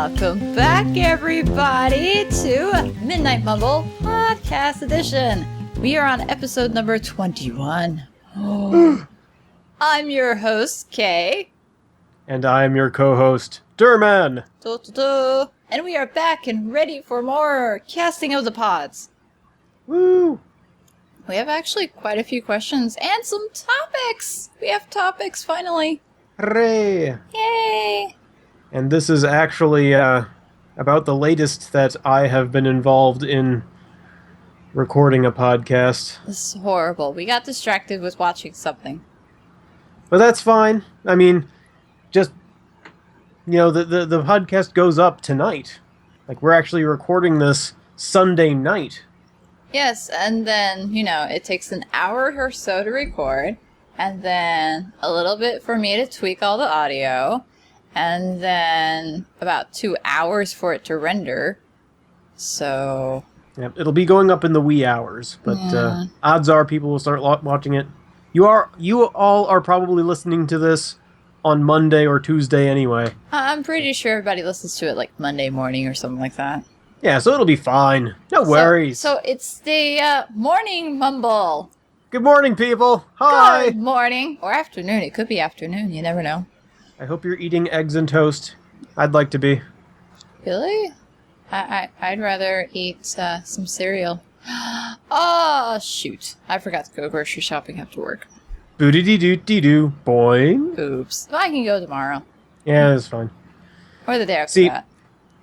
Welcome back, everybody, to Midnight Mumble Podcast Edition. We are on episode number 21. I'm your host, Kay. And I'm your co-host, Durman. And we are back and ready for more casting of the pods. Woo! We have actually quite a few questions and some topics. We have topics, finally. Hooray! Yay! And this is actually about the latest that I have been involved in recording a podcast. This is horrible. We got distracted with watching something. But that's fine. I mean, just, you know, the podcast goes up tonight. Like, we're actually recording this Sunday night. Yes, and then, you know, it takes an hour or so to record, and then a little bit for me to tweak all the audio, and then about 2 hours for it to render. So... Yep, it'll be going up in the wee hours, but odds are people will start watching it. You all are probably listening to this on Monday or Tuesday anyway. I'm pretty sure everybody listens to it like Monday morning or something like that. Yeah, so it'll be fine. No worries. So it's the morning mumble. Good morning, people. Hi. Good morning. Or afternoon. It could be afternoon. You never know. I hope you're eating eggs and toast. I'd like to be. Really? I'd rather eat some cereal. Oh, shoot. I forgot to go grocery shopping after work. Boo-dee-dee-doo-dee-doo. Boing. Oops. Well, I can go tomorrow. Yeah, that's fine. Or the day after See, that.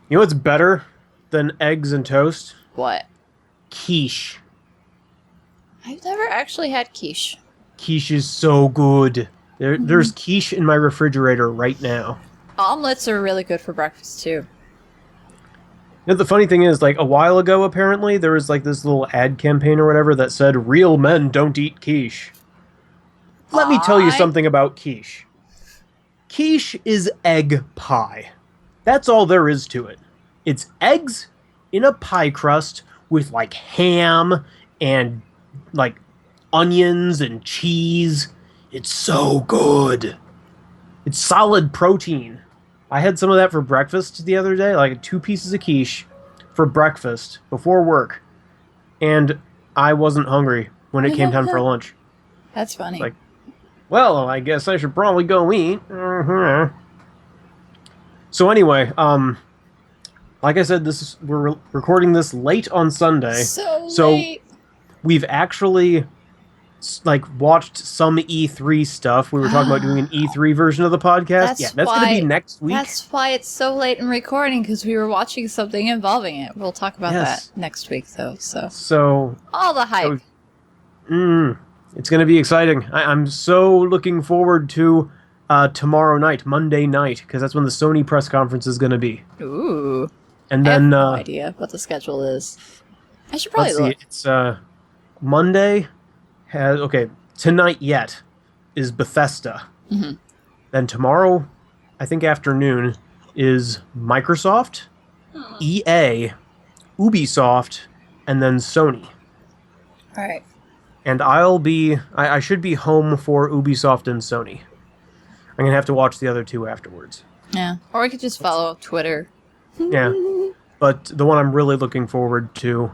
you know what's better than eggs and toast? What? Quiche. I've never actually had quiche. Quiche is so good. There's quiche in my refrigerator right now. Omelets are really good for breakfast, too. You know, the funny thing is, like, a while ago, apparently, there was, like, this little ad campaign or whatever that said, real men don't eat quiche. Let me tell you something about quiche. Quiche is egg pie. That's all there is to it. It's eggs in a pie crust with, like, ham and, like, onions and cheese. It's so good. It's solid protein. I had some of that for breakfast the other day, like 2 pieces of quiche for breakfast before work. And I wasn't hungry when it came time for lunch. That's funny. Like, well, I guess I should probably go eat. So anyway, like I said, we're recording this late on Sunday. So late. We've actually watched some E3 stuff. We were talking about doing an E3 version of the podcast. That's going to be next week. That's why it's so late in recording, because we were watching something involving it. We'll talk about that next week, though. So all the hype. It's going to be exciting. I'm so looking forward to tomorrow night, Monday night, because that's when the Sony press conference is going to be. Ooh. And I then have no idea what the schedule is. I should probably look. It's Monday. Tonight yet is Bethesda. Mm-hmm. Then tomorrow, I think afternoon, is Microsoft, EA, Ubisoft, and then Sony. All right. And I should be home for Ubisoft and Sony. I'm going to have to watch the other 2 afterwards. Yeah. Or we could just follow Twitter. Yeah. But the one I'm really looking forward to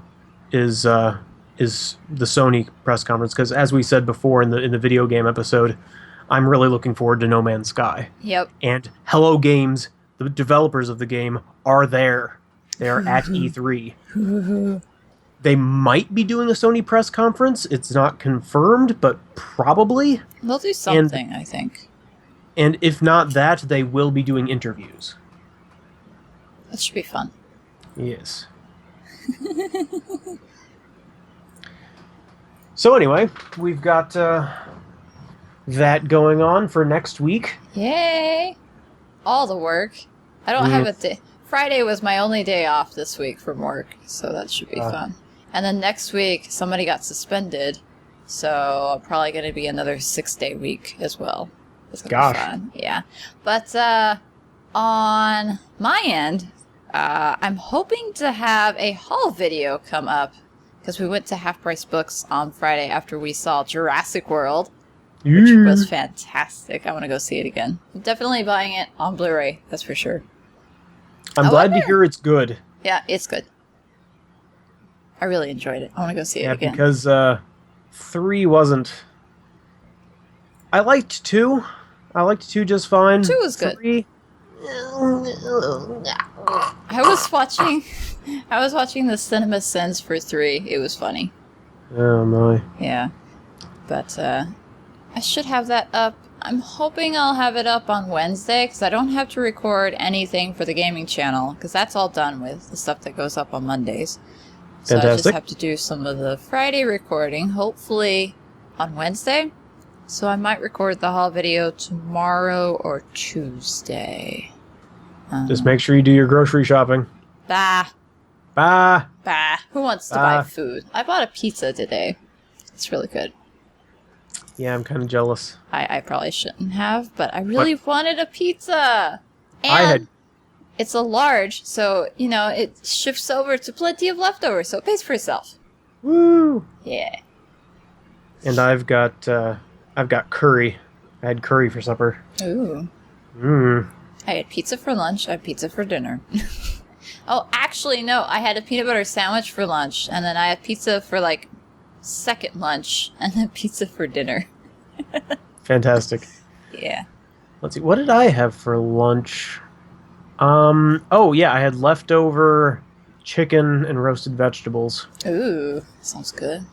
is the Sony press conference, because as we said before in the video game episode, I'm really looking forward to No Man's Sky. Yep. And Hello Games, the developers of the game, are there. They are at E3. They might be doing a Sony press conference. It's not confirmed, but probably. They'll do something, I think. And if not that, they will be doing interviews. That should be fun. Yes. So anyway, we've got that going on for next week. Yay! All the work. I don't have a day. Friday was my only day off this week from work, so that should be fun. And then next week, somebody got suspended, so probably going to be another 6-day week as well. It's going to be fun. Yeah. But on my end, I'm hoping to have a haul video come up, because we went to Half Price Books on Friday after we saw Jurassic World, which was fantastic. I want to go see it again. I'm definitely buying it on Blu-ray, that's for sure. I'm glad to hear it's good. Yeah, it's good. I really enjoyed it. I want to go see it again. Because 3 wasn't... I liked 2. I liked 2 just fine. 2 was good. 3... I was watching the Cinema Sins for 3. It was funny. Oh my. Yeah. But I should have that up. I'm hoping I'll have it up on Wednesday, because I don't have to record anything for the gaming channel, because that's all done with the stuff that goes up on Mondays. So I just have to do some of the Friday recording, hopefully on Wednesday. So I might record the haul video tomorrow or Tuesday. Just make sure you do your grocery shopping. Bah. Who wants to buy food? I bought a pizza today. It's really good. Yeah, I'm kind of jealous. I probably shouldn't have, but I really wanted a pizza. And it's a large, so, it shifts over to plenty of leftovers, so it pays for itself. Woo! Yeah. And I've got curry. I had curry for supper. Ooh. I had pizza for lunch, I had pizza for dinner. Oh, actually, no, I had a peanut butter sandwich for lunch, and then I had pizza for, second lunch, and then pizza for dinner. Fantastic. Yeah. Let's see, what did I have for lunch? I had leftover chicken and roasted vegetables. Ooh, sounds good.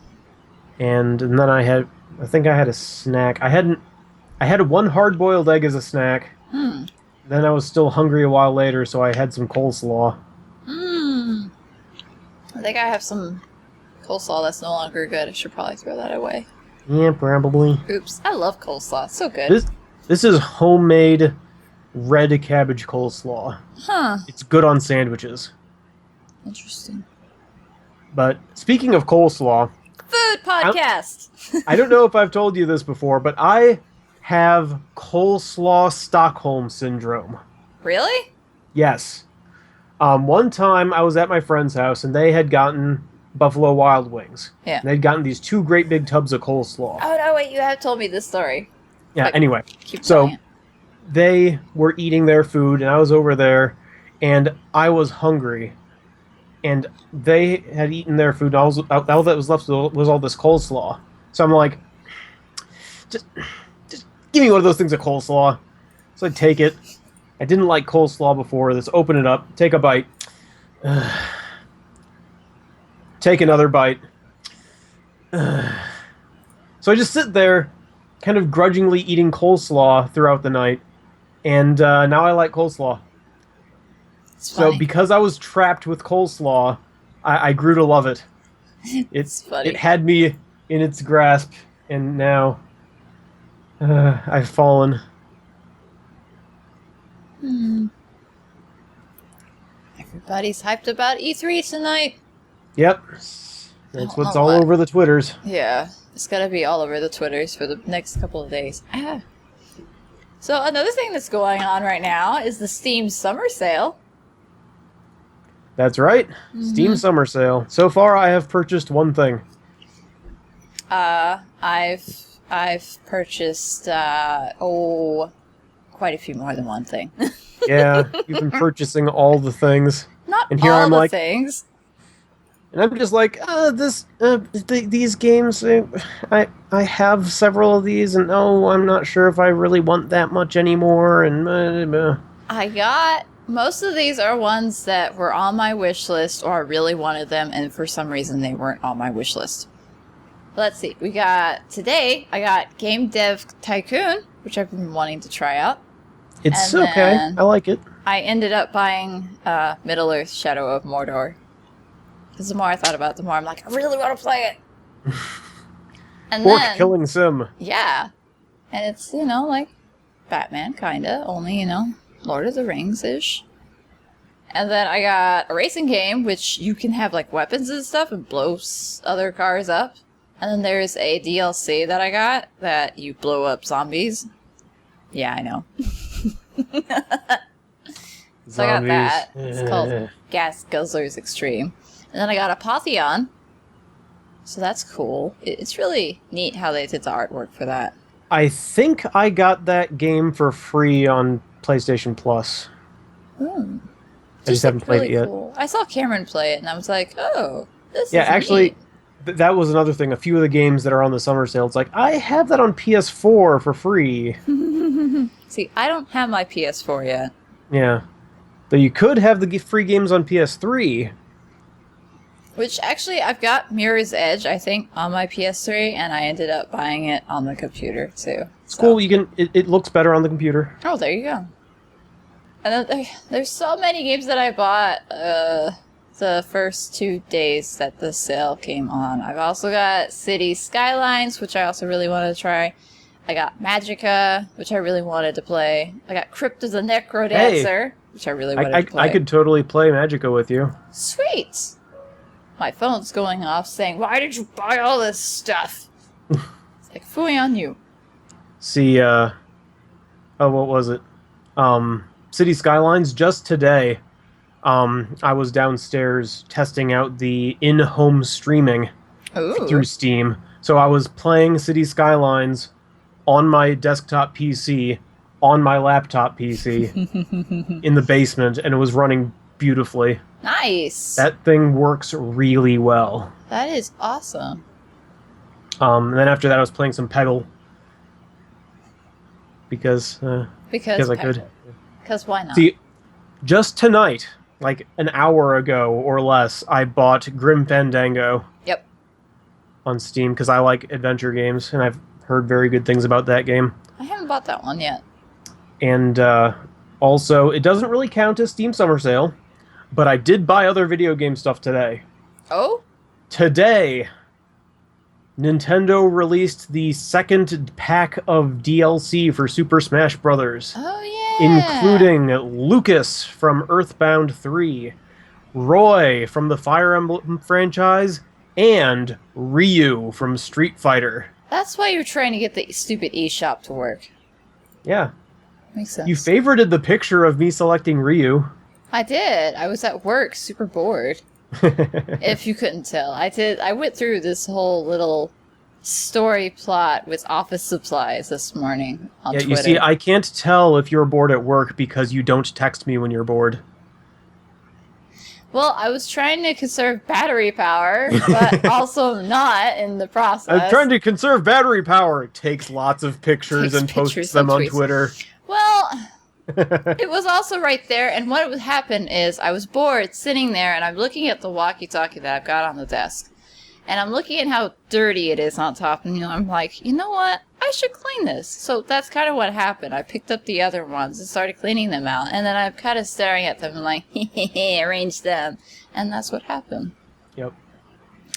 And then I think I had a snack. I had 1 hard-boiled egg as a snack. Then I was still hungry a while later, so I had some coleslaw. I think I have some coleslaw that's no longer good. I should probably throw that away. Yeah, probably. Oops. I love coleslaw. It's so good. This is homemade red cabbage coleslaw. Huh. It's good on sandwiches. Interesting. But speaking of coleslaw... Food podcast! I don't know if I've told you this before, but I have coleslaw Stockholm syndrome. Really? Yes. One time I was at my friend's house and they had gotten Buffalo Wild Wings. Yeah. They'd gotten these 2 great big tubs of coleslaw. Oh, no, wait, you have told me this story. Yeah, anyway. Keep so going. They were eating their food and I was over there and I was hungry. And they had eaten their food and all that was left was all this coleslaw. So I'm like, just give me one of those things of coleslaw. So I take it. I didn't like coleslaw before this. Open it up. Take a bite. Take another bite. So I just sit there, kind of grudgingly eating coleslaw throughout the night. And now I like coleslaw. So because I was trapped with coleslaw, I grew to love it. It's funny. It had me in its grasp, and now I've fallen. Everybody's hyped about E3 tonight. Yep. That's what's all over the Twitters. Yeah. It's gotta be all over the Twitters for the next couple of days. So another thing that's going on right now is the Steam Summer Sale. That's right. Steam Summer Sale. So far, I have purchased one thing. I've purchased quite a few more than one thing. Yeah, you've been purchasing all the things. Not and here all I'm the like, things. And I'm just like, these games, I have several of these, and I'm not sure if I really want that much anymore, and most of these are ones that were on my wish list, or I really wanted them, and for some reason they weren't on my wish list. Let's see, today, I got Game Dev Tycoon, which I've been wanting to try out. It's okay, I like it. I ended up buying Middle-earth Shadow of Mordor. Because the more I thought about it, the more I'm like, I really want to play it. And Orc killing sim. Yeah. And it's, like Batman, kinda, only, Lord of the Rings-ish. And then I got a racing game, which you can have, weapons and stuff and blow other cars up. And then there's a DLC that I got that you blow up zombies. Yeah, I know. So I got that. It's called Gas Guzzlers Extreme. And then I got Apotheon. So that's cool. It's really neat how they did the artwork for that. I think I got that game for free on PlayStation Plus. I just haven't played it yet. Cool. I saw Cameron play it, and I was like, oh, this is actually, neat. that was another thing. A few of the games that are on the summer sale, it's like, I have that on PS4 for free. See, I don't have my PS4 yet. Yeah. Though you could have the free games on PS3. Which, actually, I've got Mirror's Edge, I think, on my PS3, and I ended up buying it on the computer, too. It's cool. You can. It looks better on the computer. Oh, there you go. And then there's so many games that I bought the first 2 days that the sale came on. I've also got City Skylines, which I also really wanted to try. I got Magica, which I really wanted to play. I got Crypt of the Necrodancer, which I really wanted to play. I could totally play Magica with you. Sweet! My phone's going off saying, why did you buy all this stuff? It's like, phooey on you. See, what was it? City Skylines, just today, I was downstairs testing out the in-home streaming through Steam. So I was playing City Skylines on my desktop PC, on my laptop PC, in the basement, and it was running beautifully. Nice! That thing works really well. That is awesome. And then after that I was playing some Peggle. Because I could. Because why not? See, just tonight, like an hour ago or less, I bought Grim Fandango. Yep. On Steam, because I like adventure games, and I've heard very good things about that game. I haven't bought that one yet. And also, it doesn't really count as Steam Summer Sale, but I did buy other video game stuff today. Oh? Today, Nintendo released the second pack of DLC for Super Smash Bros. Oh, yeah! Including Lucas from Earthbound 3, Roy from the Fire Emblem franchise, and Ryu from Street Fighter. That's why you're trying to get the stupid eShop to work. Yeah. Makes sense. You favorited the picture of me selecting Ryu. I did. I was at work, super bored. If you couldn't tell. I went through this whole little story plot with office supplies this morning on Twitter. You see, I can't tell if you're bored at work because you don't text me when you're bored. Well, I was trying to conserve battery power, but also not in the process. I'm trying to conserve battery power. It takes lots of pictures and posts them on Twitter. Well, it was also right there, and what would happen is I was bored sitting there, and I'm looking at the walkie-talkie that I've got on the desk. And I'm looking at how dirty it is on top, and I'm like, you know what? I should clean this. So that's kind of what happened. I picked up the other ones and started cleaning them out, and then I'm kind of staring at them and like, arrange them. And that's what happened. Yep.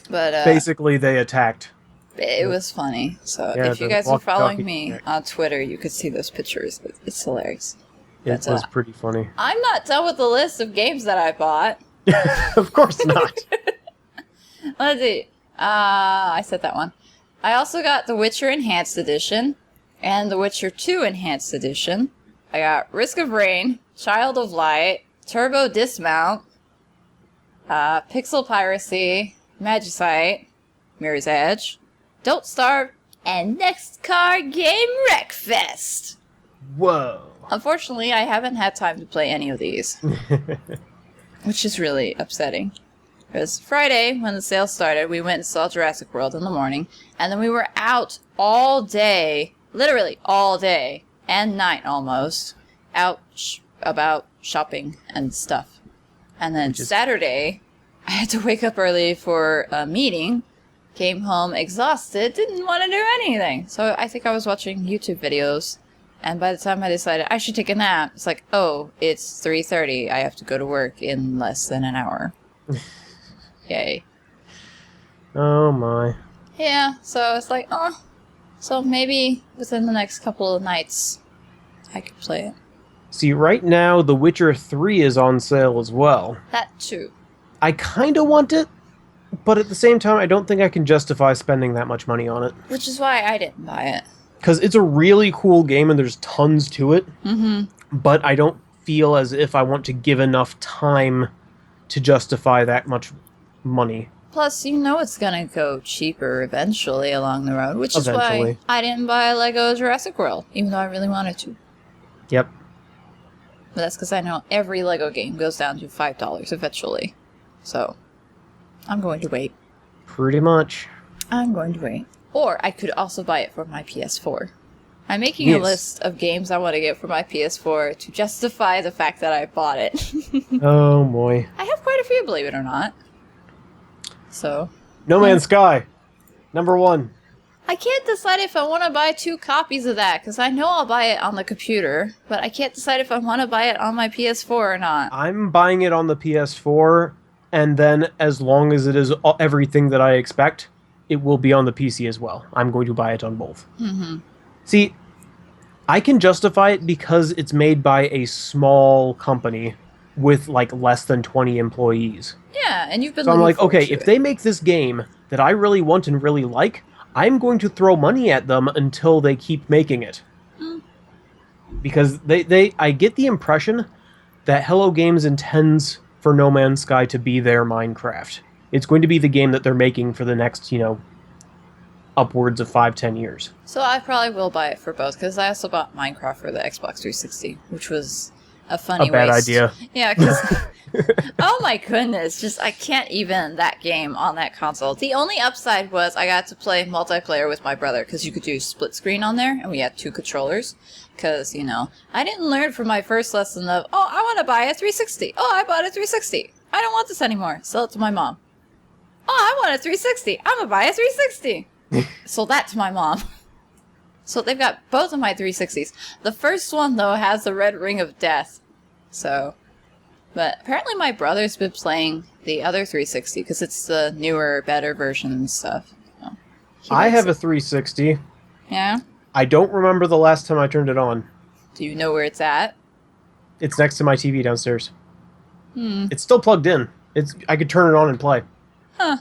But basically, they attacked. It was funny. So if you guys are following me on Twitter, you could see those pictures. It's hilarious. It was pretty funny. I'm not done with the list of games that I bought. Of course not. Let's see. I said that one. I also got The Witcher Enhanced Edition and The Witcher 2 Enhanced Edition. I got Risk of Rain, Child of Light, Turbo Dismount, Pixel Piracy, Magicite, Mirror's Edge, Don't Starve, and Next Card Game Wreckfest. Whoa. Unfortunately, I haven't had time to play any of these, which is really upsetting. Because Friday, when the sale started, we went and saw Jurassic World in the morning, and then we were out all day, literally all day, and night almost, out about shopping and stuff. And then Saturday, I had to wake up early for a meeting, came home exhausted, didn't want to do anything. So I think I was watching YouTube videos, and by the time I decided I should take a nap, it's like, oh, it's 3:30, I have to go to work in less than an hour. Yay. Oh my. Yeah, so it's like, oh. So maybe within the next couple of nights, I could play it. See, right now, The Witcher 3 is on sale as well. That too. I kind of want it, but at the same time, I don't think I can justify spending that much money on it. Which is why I didn't buy it. Because it's a really cool game and there's tons to it. Mm-hmm. But I don't feel as if I want to give enough time to justify that much money. Plus, you know it's gonna go cheaper eventually along the road, which is why I didn't buy Lego Jurassic World, even though I really wanted to. Yep. But that's because I know every Lego game goes down to $5 eventually. So, I'm going to wait. Pretty much. I'm going to wait. Or I could also buy it for my PS4. I'm making a list of games I want to get for my PS4 to justify the fact that I bought it. Oh, boy. I have quite a few, believe it or not. So. No Man's Sky. Number 1. I can't decide if I want to buy 2 copies of that, because I know I'll buy it on the computer, but I can't decide if I want to buy it on my PS4 or not. I'm buying it on the PS4, and then as long as it is everything that I expect, it will be on the PC as well. I'm going to buy it on both. Mm-hmm. See, I can justify it because it's made by a small company with like less than 20 employees. Yeah, and you've been So I'm like, okay, if they make this game that I really want and really like, I'm going to throw money at them until they keep making it. Mm. Because I get the impression that Hello Games intends for No Man's Sky to be their Minecraft. It's going to be the game that they're making for the next, upwards of 5-10 years. So I probably will buy it for both, because I also bought Minecraft for the Xbox 360, which was a funny bad waste. idea. Yeah, because oh my goodness, I can't even that game on that console. The only upside was I got to play multiplayer with my brother, because you could do split screen on there, and we had 2 controllers. Because, I didn't learn from my first lesson of, I want to buy a 360. Oh, I bought a 360. I don't want this anymore. Sell it to my mom. Oh, I want a 360. I'm going to buy a 360. Sold that to my mom. So they've got both of my 360s. The first one, though, has the red ring of death. So, but apparently my brother's been playing the other 360 because it's the newer, better version and stuff. So I have a 360. Yeah? I don't remember the last time I turned it on. Do you know where it's at? It's next to my TV downstairs. It's still plugged in. I could turn it on and play. Huh.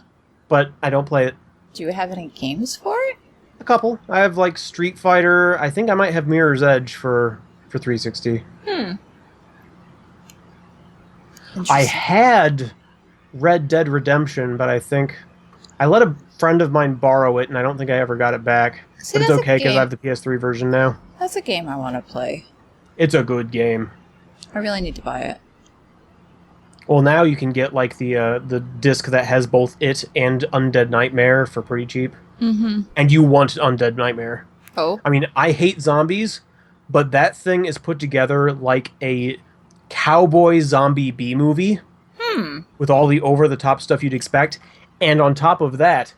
But I don't play it. Do you have any games for it? A couple. I have like Street Fighter. I think I might have Mirror's Edge for 360. I had Red Dead Redemption, but I think I let a friend of mine borrow it, and I don't think I ever got it back. See, but it's okay because I have the PS3 version now. That's a game I want to play. It's a good game. I really need to buy it. Well, now you can get like the disc that has both it and Undead Nightmare for pretty cheap. Mm-hmm. And you want Undead Nightmare. Oh. I mean, I hate zombies, but that thing is put together like a cowboy zombie B-movie. With all the over-the-top stuff you'd expect. And on top of that,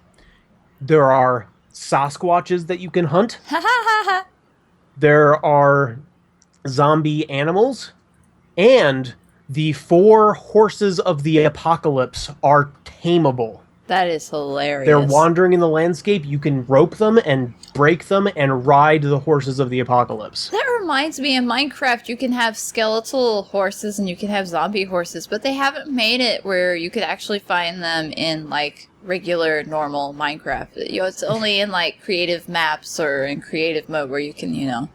there are Sasquatches that you can hunt. There are zombie animals. And the 4 horses of the apocalypse are tameable. That is hilarious. They're wandering in the landscape. You can rope them and break them and ride the horses of the apocalypse. That reminds me, in Minecraft, you can have skeletal horses and you can have zombie horses, but they haven't made it where you could actually find them in, like, regular, normal Minecraft. It's only in, like, creative maps or in creative mode where you can,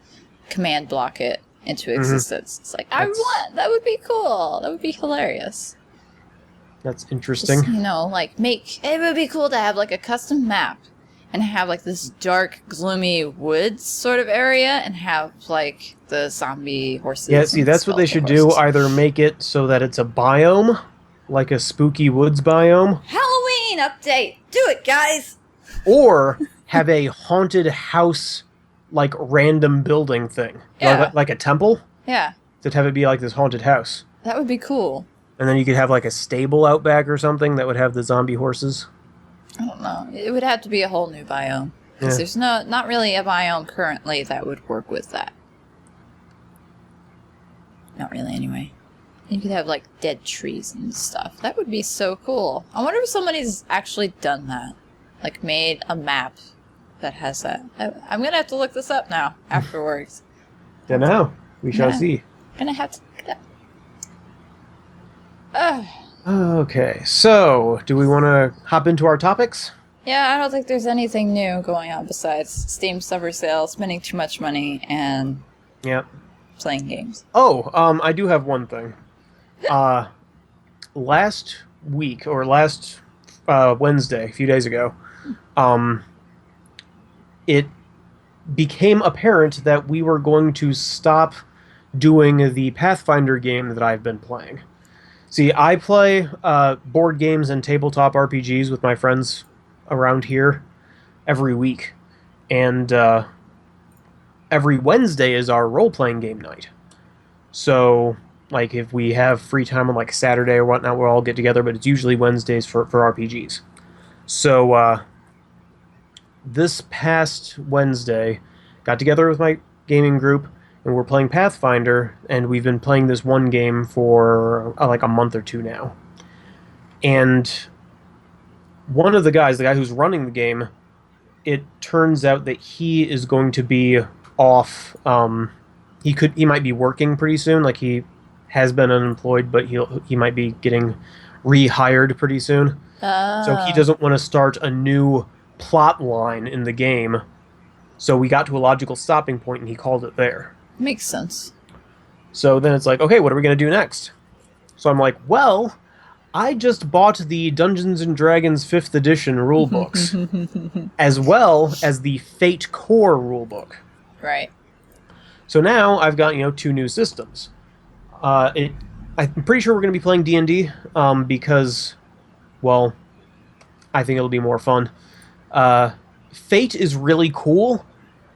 command block it into existence. It's like, that would be cool. That would be hilarious. That's interesting. Just, it would be cool to have like a custom map and have like this dark, gloomy woods sort of area and have like the zombie horses. Yeah, see, that's what they should do. Either make it so that it's a biome, like a spooky woods biome. Halloween update! Do it, guys! Or have a haunted house, like random building thing. Yeah. Like a temple. Yeah. To have it be like this haunted house. That would be cool. And then you could have like a stable out back or something that would have the zombie horses. I don't know. It would have to be a whole new biome. Because there's not really a biome currently that would work with that. Not really, anyway. You could have like dead trees and stuff. That would be so cool. I wonder if somebody's actually done that. Like made a map that has that. I'm going to have to look this up now afterwards. Yeah, now we shall see. I'm going to have to look it up. Okay, so do we want to hop into our topics? Yeah, I don't think there's anything new going on besides Steam summer sale, spending too much money, and playing games. Oh, I do have one thing. Last week, or last Wednesday, a few days ago, it became apparent that we were going to stop doing the Pathfinder game that I've been playing. See, I play board games and tabletop RPGs with my friends around here every week. And every Wednesday is our role-playing game night. So, like, if we have free time on, like, Saturday or whatnot, we'll all get together, but it's usually Wednesdays for RPGs. So, this past Wednesday, got together with my gaming group, and we're playing Pathfinder, and we've been playing this one game for, like, a month or two now. And one of the guys, the guy who's running the game, it turns out that he is going to be off. He might be working pretty soon. Like, he has been unemployed, but he might be getting rehired pretty soon. So he doesn't want to start a new plot line in the game. So we got to a logical stopping point, and he called it there. Makes sense. So then it's like, okay, what are we going to do next? So I'm like, well, I just bought the Dungeons & Dragons 5th edition rulebooks, as well as the Fate Core rulebook. Right. So now I've got, 2 new systems. I'm pretty sure we're going to be playing D&D, because, well, I think it'll be more fun. Fate is really cool,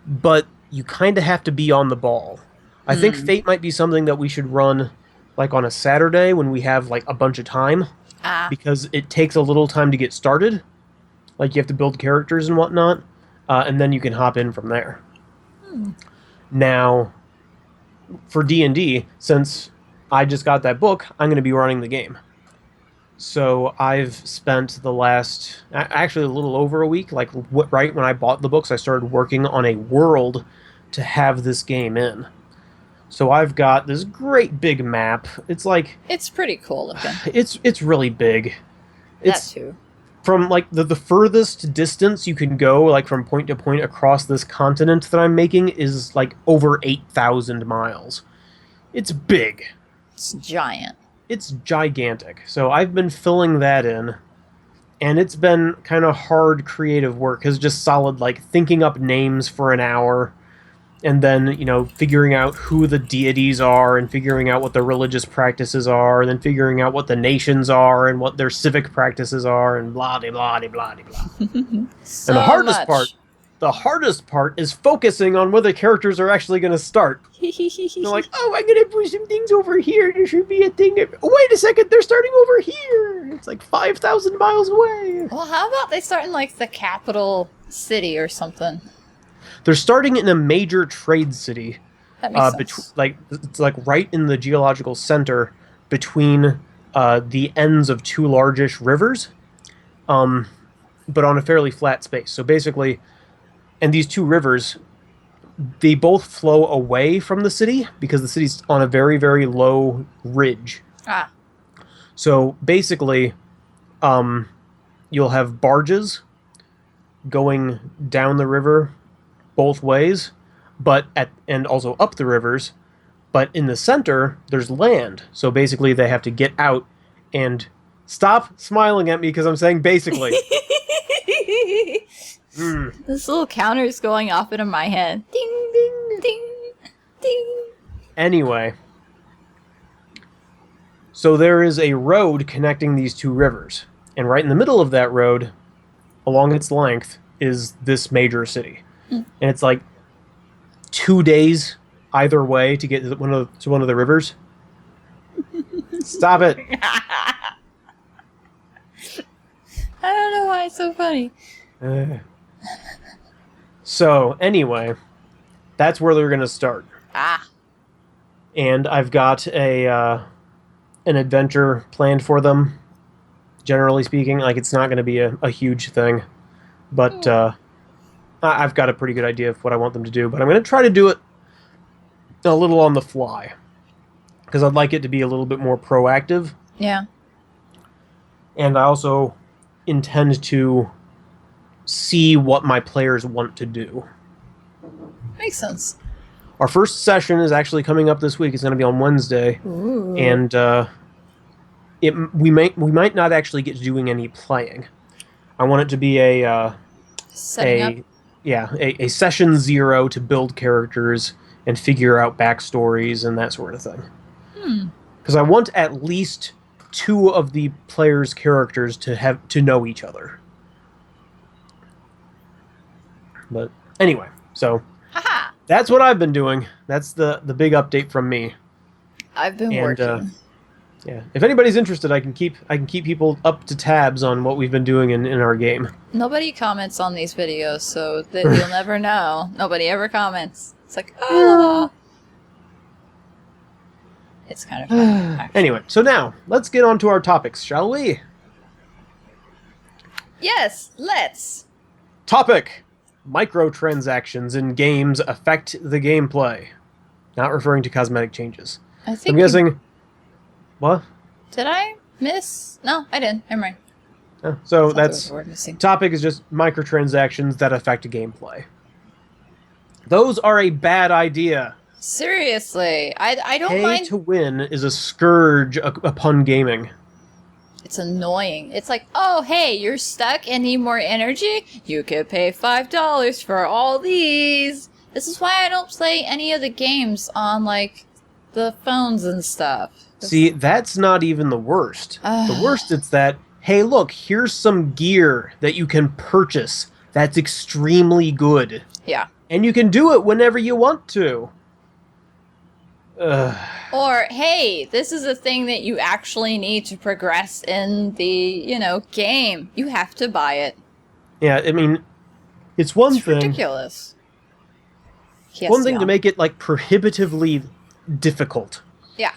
but you kind of have to be on the ball. I think Fate might be something that we should run, like, on a Saturday when we have, like, a bunch of time. Because it takes a little time to get started. Like, you have to build characters and whatnot. And then you can hop in from there. Now, for D&D, since I just got that book, I'm going to be running the game. So I've spent the last, actually a little over a week, like right when I bought the books, I started working on a world to have this game in. So I've got this great big map. It's like... It's pretty cool looking. It's really big. That too. From, like, the furthest distance you can go, like, from point to point across this continent that I'm making is, like, over 8,000 miles. It's big. It's giant. It's gigantic. So I've been filling that in, and it's been kind of hard creative work, because just solid, like, thinking up names for an hour, and then, figuring out who the deities are, and figuring out what the religious practices are, and then figuring out what the nations are, and what their civic practices are, and blah-de-blah-de-blah-de-blah. So and much. the hardest part is focusing on where the characters are actually going to start. They're like, oh, I'm going to put some things over here. There should be a thing. Oh, wait a second, they're starting over here. It's like 5,000 miles away. Well, how about they start in, like, the capital city or something? They're starting in a major trade city. That makes sense. It's like right in the geological center between the ends of 2 largish rivers, but on a fairly flat space. So basically, and these 2 rivers, they both flow away from the city because the city's on a very, very low ridge. So basically, you'll have barges going down the river both ways, and also up the rivers, but in the center there's land. So basically they have to get out and stop smiling at me because I'm saying basically. This little counter is going off into my head. Ding, ding, ding, ding. Anyway, so there is a road connecting these 2 rivers, and right in the middle of that road, along its length, is this major city. And it's like 2 days either way to get to one of the rivers. Stop it. I don't know why it's so funny. So, anyway, that's where they're going to start. And I've got an adventure planned for them, generally speaking. Like, it's not going to be a huge thing, but I've got a pretty good idea of what I want them to do, but I'm going to try to do it a little on the fly, because I'd like it to be a little bit more proactive. Yeah. And I also intend to see what my players want to do. Makes sense. Our first session is actually coming up this week. It's going to be on Wednesday. Ooh. And we might not actually get to doing any playing. I want it to be a session 0 to build characters and figure out backstories and that sort of thing. Hmm. Because I want at least 2 of the players' characters to know each other. But anyway, so Haha! that's what I've been doing. That's the big update from me. I've been working. Yeah, if anybody's interested, I can keep people up to tabs on what we've been doing in our game. Nobody comments on these videos, so that you'll never know. Nobody ever comments. It's like, oh. It's kind of fun, actually. Anyway, so now let's get on to our topics, shall we? Yes, let's. Topic: Microtransactions in games affect the gameplay. Not referring to cosmetic changes. I think I'm guessing. What? Did I miss? No, I didn't. I'm right. Oh, so There was that's a word missing. topic is just microtransactions that affect gameplay. Those are a bad idea. Seriously, I don't Pay mind. to win is a scourge upon gaming. It's annoying. It's like, oh, hey, you're stuck and need more energy? You could pay $5 for all these. This is why I don't play any of the games on, like, the phones and stuff. See, that's not even the worst. The worst is that, hey, look, here's some gear that you can purchase that's extremely good. Yeah. And you can do it whenever you want to. Or, hey, this is a thing that you actually need to progress in the, game. You have to buy it. Yeah, I mean, it's one thing. Ridiculous. One thing to make it, like, prohibitively difficult. Yeah.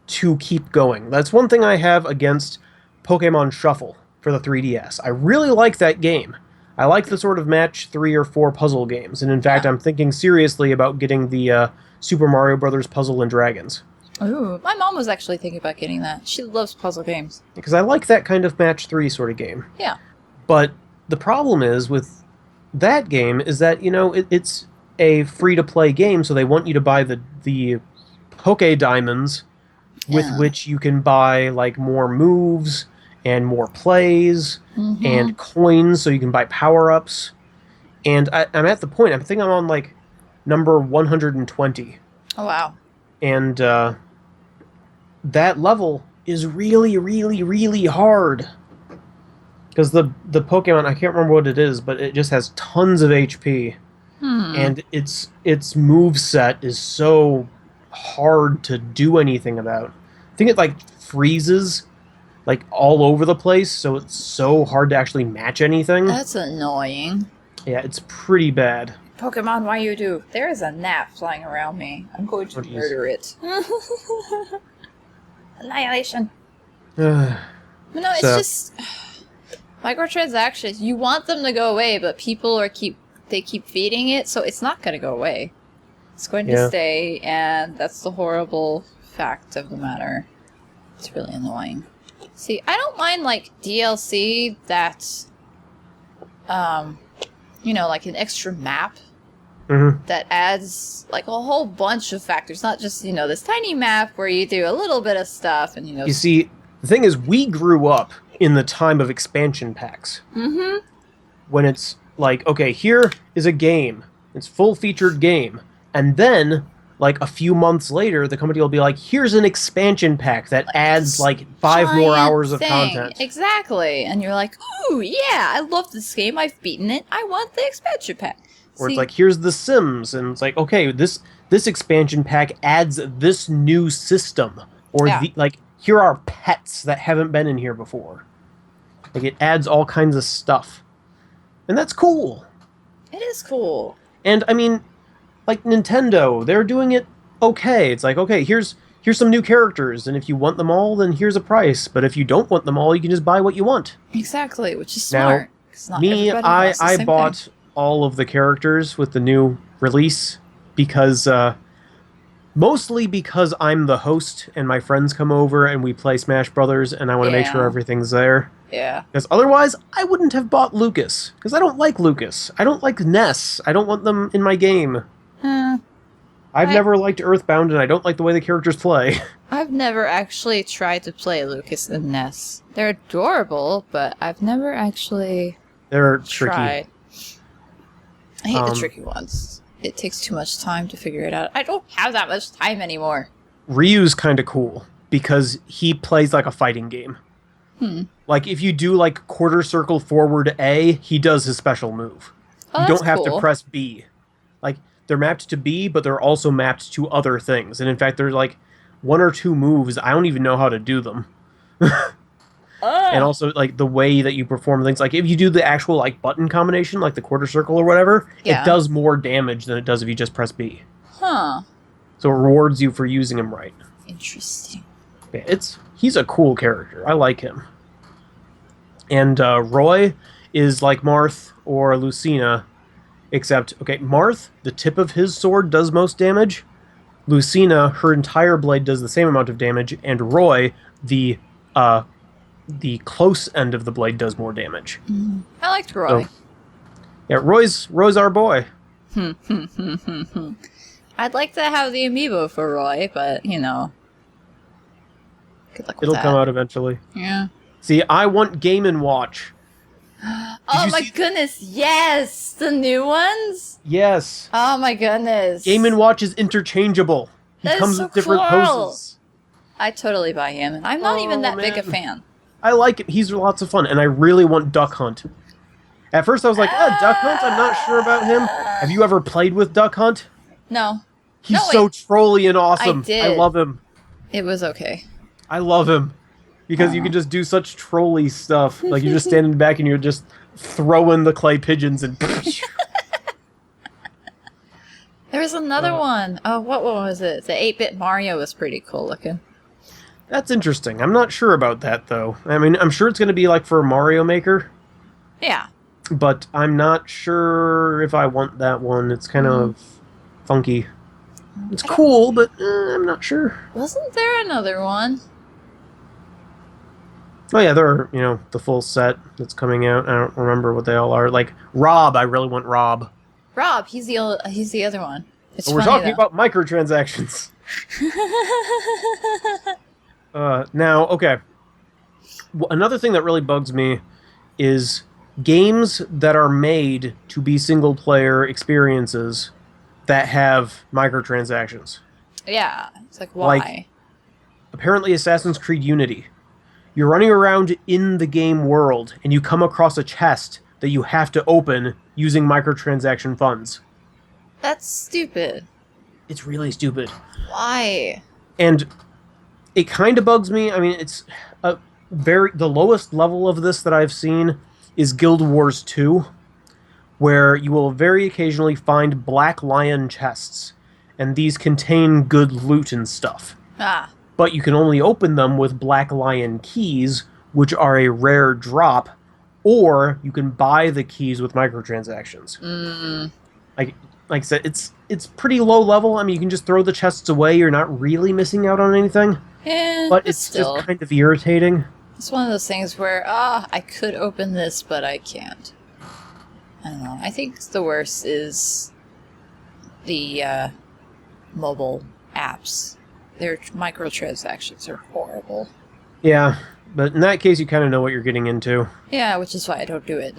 To keep going. That's one thing I have against Pokemon Shuffle for the 3DS. I really like that game. I like the sort of match 3 or 4 puzzle games, and in fact, I'm thinking seriously about getting the Super Mario Brothers Puzzle and Dragons. Ooh, my mom was actually thinking about getting that. She loves puzzle games. Because I like that kind of match 3 sort of game. Yeah. But the problem is with that game is that, it's a free-to-play game, so they want you to buy the Poke Diamonds with which you can buy, like, more moves and more plays and coins so you can buy power-ups. And I'm at the point, I think I'm on, like, number 120. Oh, wow. And that level is really, really, really hard. Because the Pokemon, I can't remember what it is, but it just has tons of HP. And its moveset is so hard to do anything about. I think it, like, freezes, like, all over the place, so it's so hard to actually match anything. That's annoying. Yeah, it's pretty bad. Pokemon, why you do? There is a gnat flying around me. I'm going to murder it. Annihilation. No, it's just microtransactions. You want them to go away, but people keep feeding it, so it's not going to go away. It's going to stay, and that's the horrible fact of the matter. It's really annoying. See, I don't mind, like, DLC that's, like an extra map that adds, like, a whole bunch of factors. Not just, this tiny map where you do a little bit of stuff and, You see, the thing is, we grew up in the time of expansion packs. When it's like, okay, here is a game. It's full-featured game. And then, like, a few months later, the company will be like, here's an expansion pack that adds, like, 5 more hours of content. Exactly. And you're like, ooh, yeah, I love this game. I've beaten it. I want the expansion pack. Or it's like, here's The Sims. And it's like, okay, this expansion pack adds this new system. Or, here are pets that haven't been in here before. Like, it adds all kinds of stuff. And that's cool. It is cool. And, I mean, like Nintendo, they're doing it okay. It's like, okay, here's some new characters, and if you want them all, then here's a price. But if you don't want them all, you can just buy what you want. Exactly, which is smart. Now, I bought all of the characters with the new release because, mostly because I'm the host and my friends come over and we play Smash Brothers, and I want to make sure everything's there. Yeah. Because otherwise, I wouldn't have bought Lucas. Because I don't like Lucas. I don't like Ness. I don't want them in my game. I've never liked Earthbound, and I don't like the way the characters play. I've never actually tried to play Lucas and Ness. They're adorable, but I've never actually They're tried. tricky. I hate the tricky ones. it takes too much time to figure it out. I don't have that much time anymore. Ryu's kind of cool because he plays like a fighting game. Like if you do like quarter circle forward A, he does his special move. Oh, you that's don't have cool. to press B. Like they're mapped to B, but they're also mapped to other things. And in fact, there's like 1 or 2 moves I don't even know how to do them. And also like the way that you perform things. Like if you do the actual like button combination, like the quarter circle or whatever, it does more damage than it does if you just press B. Huh. So it rewards you for using him right. Interesting. Yeah, he's a cool character. I like him. And Roy is like Marth or Lucina, except, okay, Marth, the tip of his sword does most damage. Lucina, her entire blade does the same amount of damage, and Roy, the close end of the blade does more damage. I liked Roy. So, yeah, Roy's our boy. I'd like to have the amiibo for Roy, but, you know. Good luck with It'll that. come out eventually. Yeah. See, I want Game & Watch. Oh my goodness, yes! The new ones? Yes. Oh my goodness. Game & Watch is interchangeable. He That is comes so with different cool. poses. I totally buy him, and I'm not even that big a fan. I like it. He's lots of fun, and I really want Duck Hunt. At first I was like, Duck Hunt? I'm not sure about him. Have you ever played with Duck Hunt? No. He's so trolly and awesome. I did. I love him. It was okay. I love him. Because you can just do such trolly stuff. Like, you're just standing back and you're just throwing the clay pigeons and... There was another one. Oh, what one was it? The 8-bit Mario was pretty cool looking. That's interesting. I'm not sure about that, though. I mean, I'm sure it's going to be like for Mario Maker. Yeah. But I'm not sure if I want that one. It's kind of funky. It's cool, but I'm not sure. Wasn't there another one? Oh yeah, there are, the full set that's coming out. I don't remember what they all are. Like, Rob, I really want Rob. Rob, he's the other one. It's We're funny, talking about microtransactions. Now, okay. Another thing that really bugs me is games that are made to be single-player experiences that have microtransactions. Yeah, it's like, why? Like, apparently Assassin's Creed Unity. You're running around in the game world, and you come across a chest that you have to open using microtransaction funds. That's stupid. It's really stupid. Why? And it kind of bugs me. I mean, it's the lowest level of this that I've seen is Guild Wars 2, where you will very occasionally find Black Lion chests, and these contain good loot and stuff. But you can only open them with Black Lion keys, which are a rare drop, or you can buy the keys with microtransactions. Like I said, it's pretty low level. I mean, you can just throw the chests away. You're not really missing out on anything. But it's still just kind of irritating. It's one of those things where, I could open this, but I can't. I don't know. I think the worst is the mobile apps. Their microtransactions are horrible. Yeah, but in that case, you kind of know what you're getting into. Yeah, which is why I don't do it.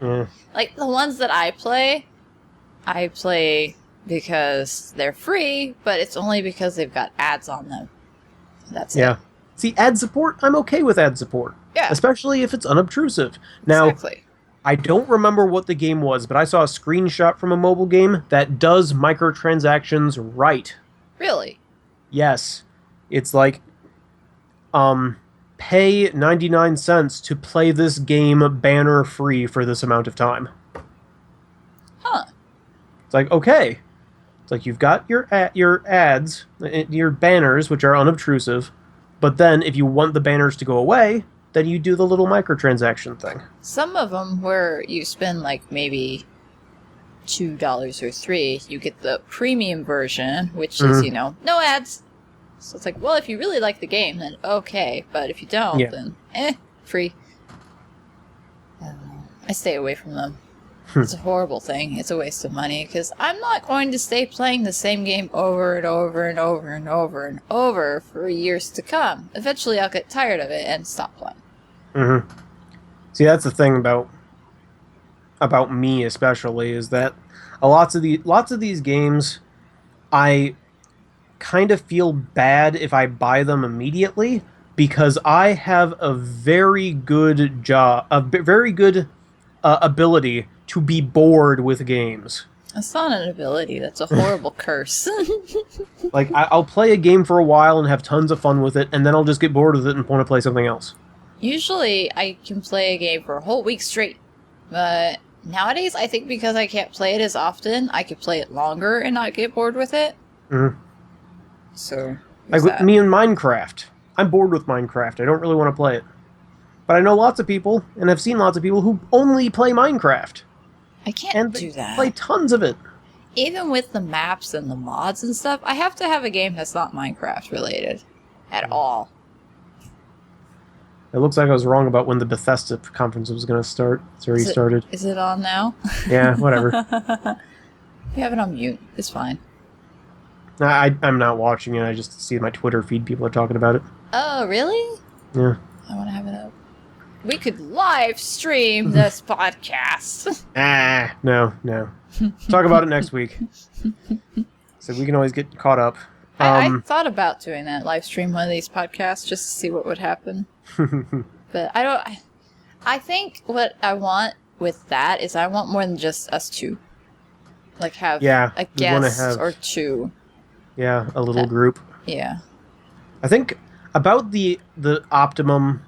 Yeah. Like, the ones that I play because they're free, but it's only because they've got ads on them. That's it. See, ad support, I'm okay with ad support. Yeah. Especially if it's unobtrusive. Now, Exactly. I don't remember what the game was, but I saw a screenshot from a mobile game that does microtransactions right. Really? Yes. It's like, pay 99 cents to play this game banner free for this amount of time. Huh. It's like, okay. It's like you've got your ads, your banners, which are unobtrusive, but then if you want the banners to go away, then you do the little microtransaction thing. Some of them where you spend like maybe $2 or $3, you get the premium version, which is, no ads. So it's like, well, if you really like the game, then okay. But if you don't, then free. I don't know. I stay away from them. It's a horrible thing. It's a waste of money because I'm not going to stay playing the same game over and over and over and over and over for years to come. Eventually, I'll get tired of it and stop playing. See, that's the thing about me especially, is that Lots of these games, I kind of feel bad if I buy them immediately because I have a very good ability to be bored with games. That's not an ability. That's a horrible curse. Like, I'll play a game for a while and have tons of fun with it, and then I'll just get bored with it and want to play something else. Usually, I can play a game for a whole week straight. But nowadays, I think because I can't play it as often, I could play it longer and not get bored with it. Mm-hmm. So, like with me and Minecraft. I'm bored with Minecraft. I don't really want to play it. But I know lots of people, and I've seen lots of people who only play Minecraft. I can't and do that. Play tons of it. Even with the maps and the mods and stuff, I have to have a game that's not Minecraft related at all. It looks like I was wrong about when the Bethesda conference was going to start. It's already started. Is it on now? Yeah, whatever. You have it on mute. It's fine. I'm not watching it. I just see my Twitter feed. People are talking about it. Oh, really? Yeah. I want to have it up. We could live stream this podcast. No. Talk about it next week. So we can always get caught up. I thought about doing that, live stream one of these podcasts just to see what would happen. But I think what I want with that is I want more than just us two. Like have a guest or two. Yeah, a little group. Yeah. I think about the optimum,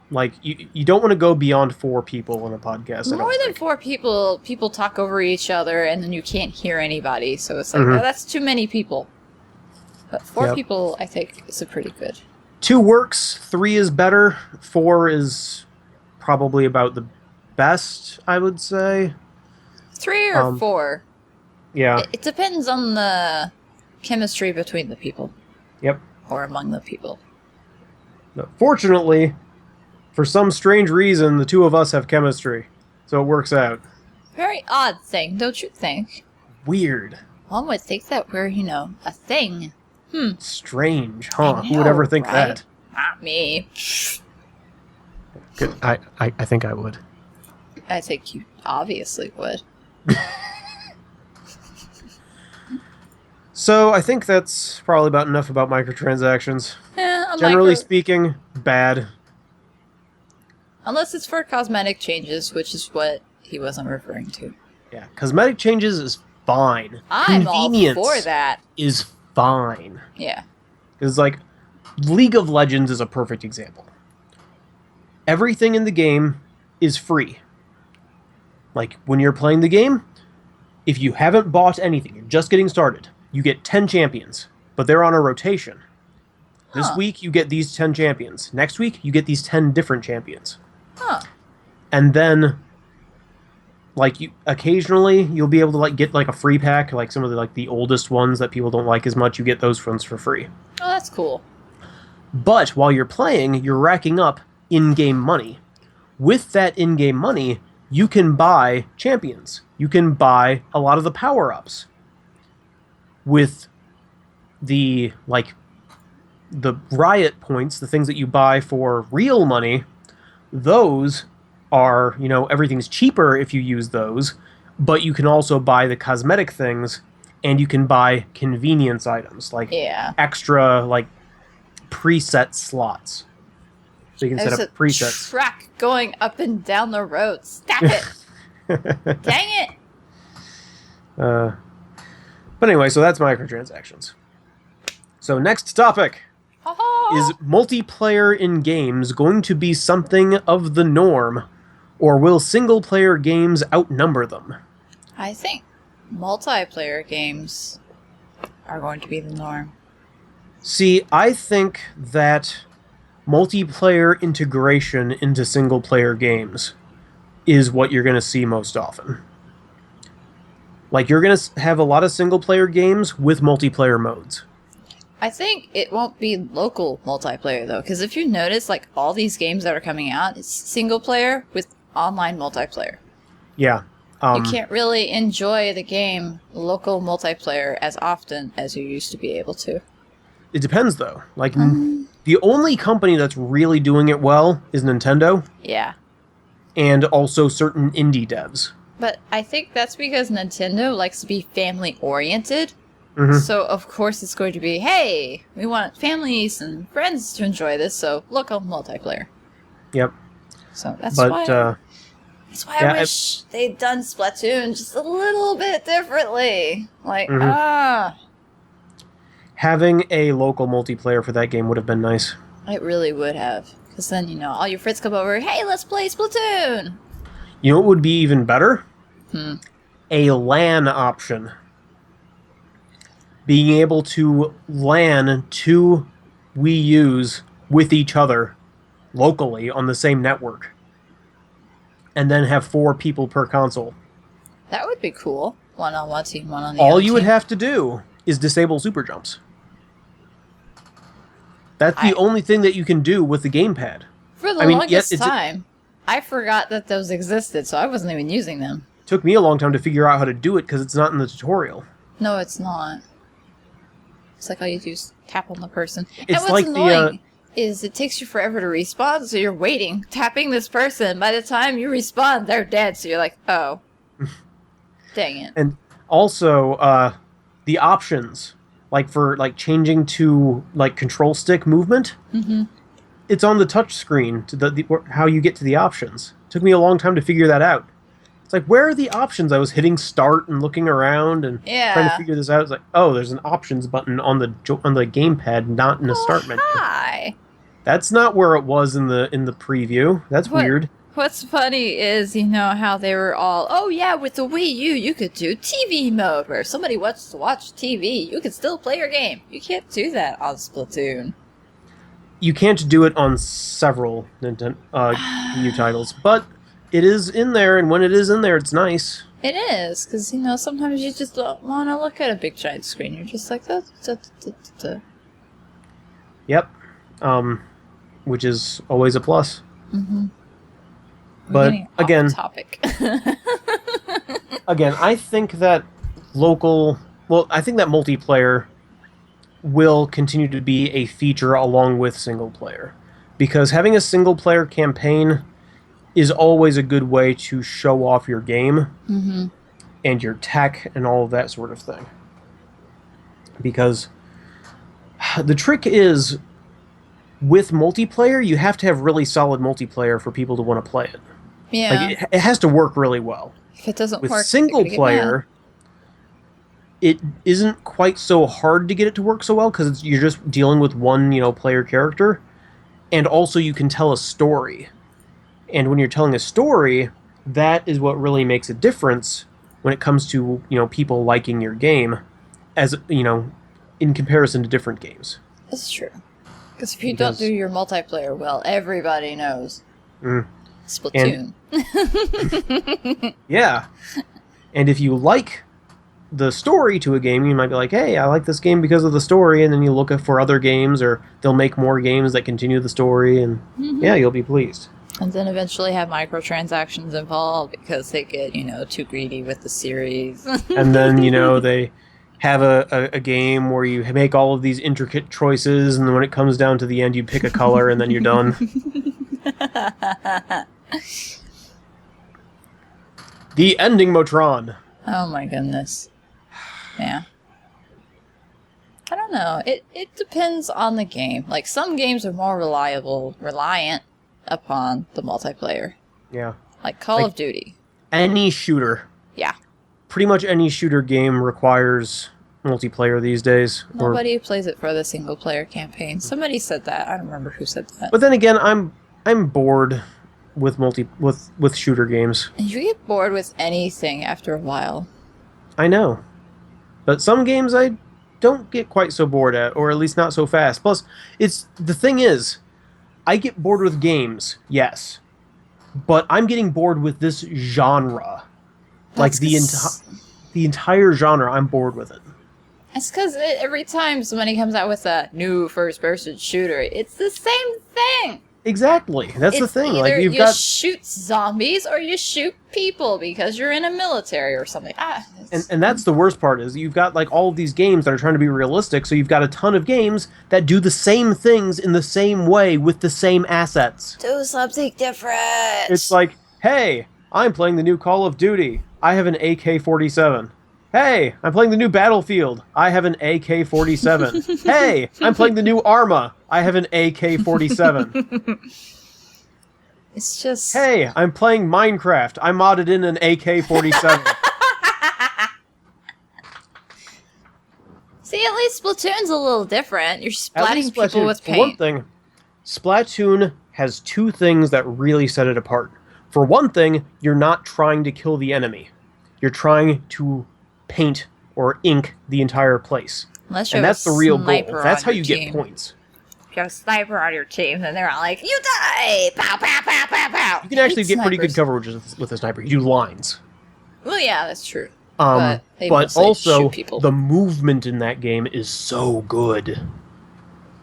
like, you don't want to go beyond 4 people in a podcast. More than 4 people talk over each other and then you can't hear anybody. So it's like, oh, that's too many people. But 4 people, I think, is a pretty good. 2 works, 3 is better, 4 is probably about the best, I would say. 3 or 4. Yeah. It depends on the chemistry between the people. Yep. Or among the people. No, fortunately, for some strange reason, the 2 of us have chemistry. So it works out. Very odd thing, don't you think? Weird. One would think that we're, a thing. Strange, huh? Who would ever think that? Not me. Good. I think I would. I think you obviously would. So I think that's probably about enough about microtransactions. Generally speaking, bad. Unless it's for cosmetic changes, which is what he wasn't referring to. Yeah, cosmetic changes is fine. I'm all for that. Is fine. Yeah. Because, like, League of Legends is a perfect example. Everything in the game is free. Like, when you're playing the game, if you haven't bought anything, you're just getting started, you get 10 champions, but they're on a rotation. This week, you get these 10 champions. Next week, you get these 10 different champions. And then, like, occasionally, you'll be able to, like, get, like, a free pack, like some of the oldest ones that people don't like as much, you get those ones for free. Oh, that's cool. But while you're playing, you're racking up in-game money. With that in-game money, you can buy champions. You can buy a lot of the power-ups. With the riot points, the things that you buy for real money, those are, everything's cheaper if you use those, but you can also buy the cosmetic things, and you can buy convenience items, like extra, preset slots. So you can set up presets. There's a track going up and down the road. Stop it! Dang it! But anyway, so that's microtransactions. So next topic. Is multiplayer in games going to be something of the norm, or will single-player games outnumber them? I think multiplayer games are going to be the norm. See, I think that multiplayer integration into single-player games is what you're going to see most often. Like, you're going to have a lot of single-player games with multiplayer modes. I think it won't be local multiplayer, though, because if you notice, all these games that are coming out, it's single-player with online multiplayer. Yeah. You can't really enjoy the game local multiplayer as often as you used to be able to. It depends, though. The only company that's really doing it well is Nintendo. Yeah. And also certain indie devs. But I think that's because Nintendo likes to be family-oriented. Mm-hmm. So, of course, it's going to be, hey, we want families and friends to enjoy this, so local multiplayer. Yep. So that's why yeah, I wish they'd done Splatoon just a little bit differently. Like, having a local multiplayer for that game would have been nice. It really would have. Because then, all your friends come over, hey, let's play Splatoon! You know what would be even better? A LAN option. Being able to LAN two Wii U's with each other locally on the same network. And then have 4 people per console. That would be cool. One on one team, one on the other All you would team. have to do is disable super jumps. That's the only thing that you can do with the gamepad. For the longest time, I forgot that those existed, so I wasn't even using them. It took me a long time to figure out how to do it because it's not in the tutorial. No, it's not. It's like all you do is tap on the person. It's and what's like annoying is it takes you forever to respawn, so you're waiting, tapping this person. By the time you respawn, they're dead, so you're like, oh. Dang it. And also, the options, like for changing to control stick movement, it's on the touch screen to how you get to the options. It took me a long time to figure that out. It's like, where are the options? I was hitting start and looking around and trying to figure this out. It's like, oh, there's an options button on the gamepad, not in the start menu. Hi. That's not where it was in the preview. That's weird. What's funny is, how they were all, oh yeah, with the Wii U, you could do TV mode, where if somebody wants to watch TV, you can still play your game. You can't do that on Splatoon. You can't do it on several Nintendo Wii U titles, but it is in there, and when it is in there, it's nice. It is, because, sometimes you just don't want to look at a big giant screen. You're just like, Yep. Which is always a plus. Mm-hmm. But again, topic. Again, I think that multiplayer will continue to be a feature along with single player, because having a single player campaign is always a good way to show off your game and your tech and all of that sort of thing. Because the trick is, with multiplayer, you have to have really solid multiplayer for people to want to play it. Yeah. It has to work really well. If it doesn't With work, single player, it isn't quite so hard to get it to work so well because you're just dealing with one, player character, and also you can tell a story. And when you're telling a story, that is what really makes a difference when it comes to, people liking your game, as in comparison to different games. That's true. Because if you don't do your multiplayer well, everybody knows. Splatoon. Yeah. And if you like the story to a game, you might be like, hey, I like this game because of the story, and then you look for other games, or they'll make more games that continue the story, and you'll be pleased. And then eventually have microtransactions involved because they get, too greedy with the series. And then, they have a game where you make all of these intricate choices, and then when it comes down to the end, you pick a color, and then you're done. The ending Motron. Oh my goodness. Yeah. I don't know. It depends on the game. Like, some games are more reliant upon the multiplayer. Yeah. Like Call of Duty. Any shooter. Yeah. Pretty much any shooter game requires multiplayer these days. Nobody plays it for the single player campaign. Somebody said that. I don't remember who said that. But then again, I'm bored with with shooter games. You get bored with anything after a while. I know. But some games I don't get quite so bored at, or at least not so fast. Plus, the thing is, I get bored with games, yes. But I'm getting bored with this genre. Like the entire genre, I'm bored with it. It's because every time somebody comes out with a new first-person shooter, it's the same thing. Exactly. That's the thing. Either you shoot zombies or you shoot people because you're in a military or something. And that's the worst part, is you've got all of these games that are trying to be realistic, so you've got a ton of games that do the same things in the same way with the same assets. Do something different. It's like, hey, I'm playing the new Call of Duty. I have an AK-47. Hey, I'm playing the new Battlefield. I have an AK-47. Hey, I'm playing the new Arma. I have an AK-47. It's just... Hey, I'm playing Minecraft. I modded in an AK-47. See, at least Splatoon's a little different. You're At splatting least people with for one paint. thing, Splatoon has two things that really set it apart. For one thing, you're not trying to kill the enemy. You're trying to paint or ink the entire place. Unless you And have that's the real goal. sniper That's on how your you team. get points. If you have a sniper on your team, then they're all like, you die! Pow, pow, pow, pow, pow! You can actually get pretty good snipers. coverage with a sniper. You do lines. Well, yeah, that's true. But they But mostly also, shoot people. the movement in that game is so good.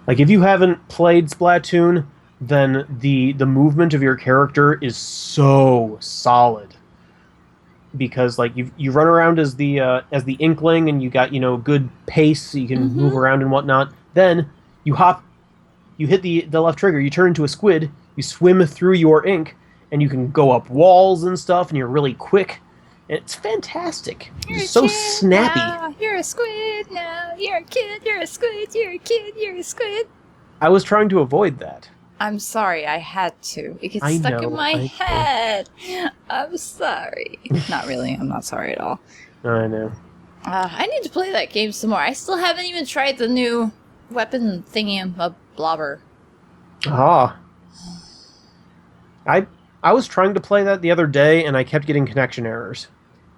Like, if you haven't played Splatoon, then the movement of your character is so solid. Because, like, you run around as the Inkling, and you got, good pace, so you can move around and whatnot. Then, you hit the left trigger, you turn into a squid, you swim through your ink, and you can go up walls and stuff, and you're really quick. And it's fantastic. It's so snappy. Now. You're a squid now. You're a kid. You're a squid. You're a kid. You're a squid. I was trying to avoid that. I'm sorry. I had to. It gets I stuck know, in my I head. I'm sorry. Not really. I'm not sorry at all. I know. I need to play that game some more. I still haven't even tried the new weapon thingy blobber. Ah. I was trying to play that the other day, and I kept getting connection errors.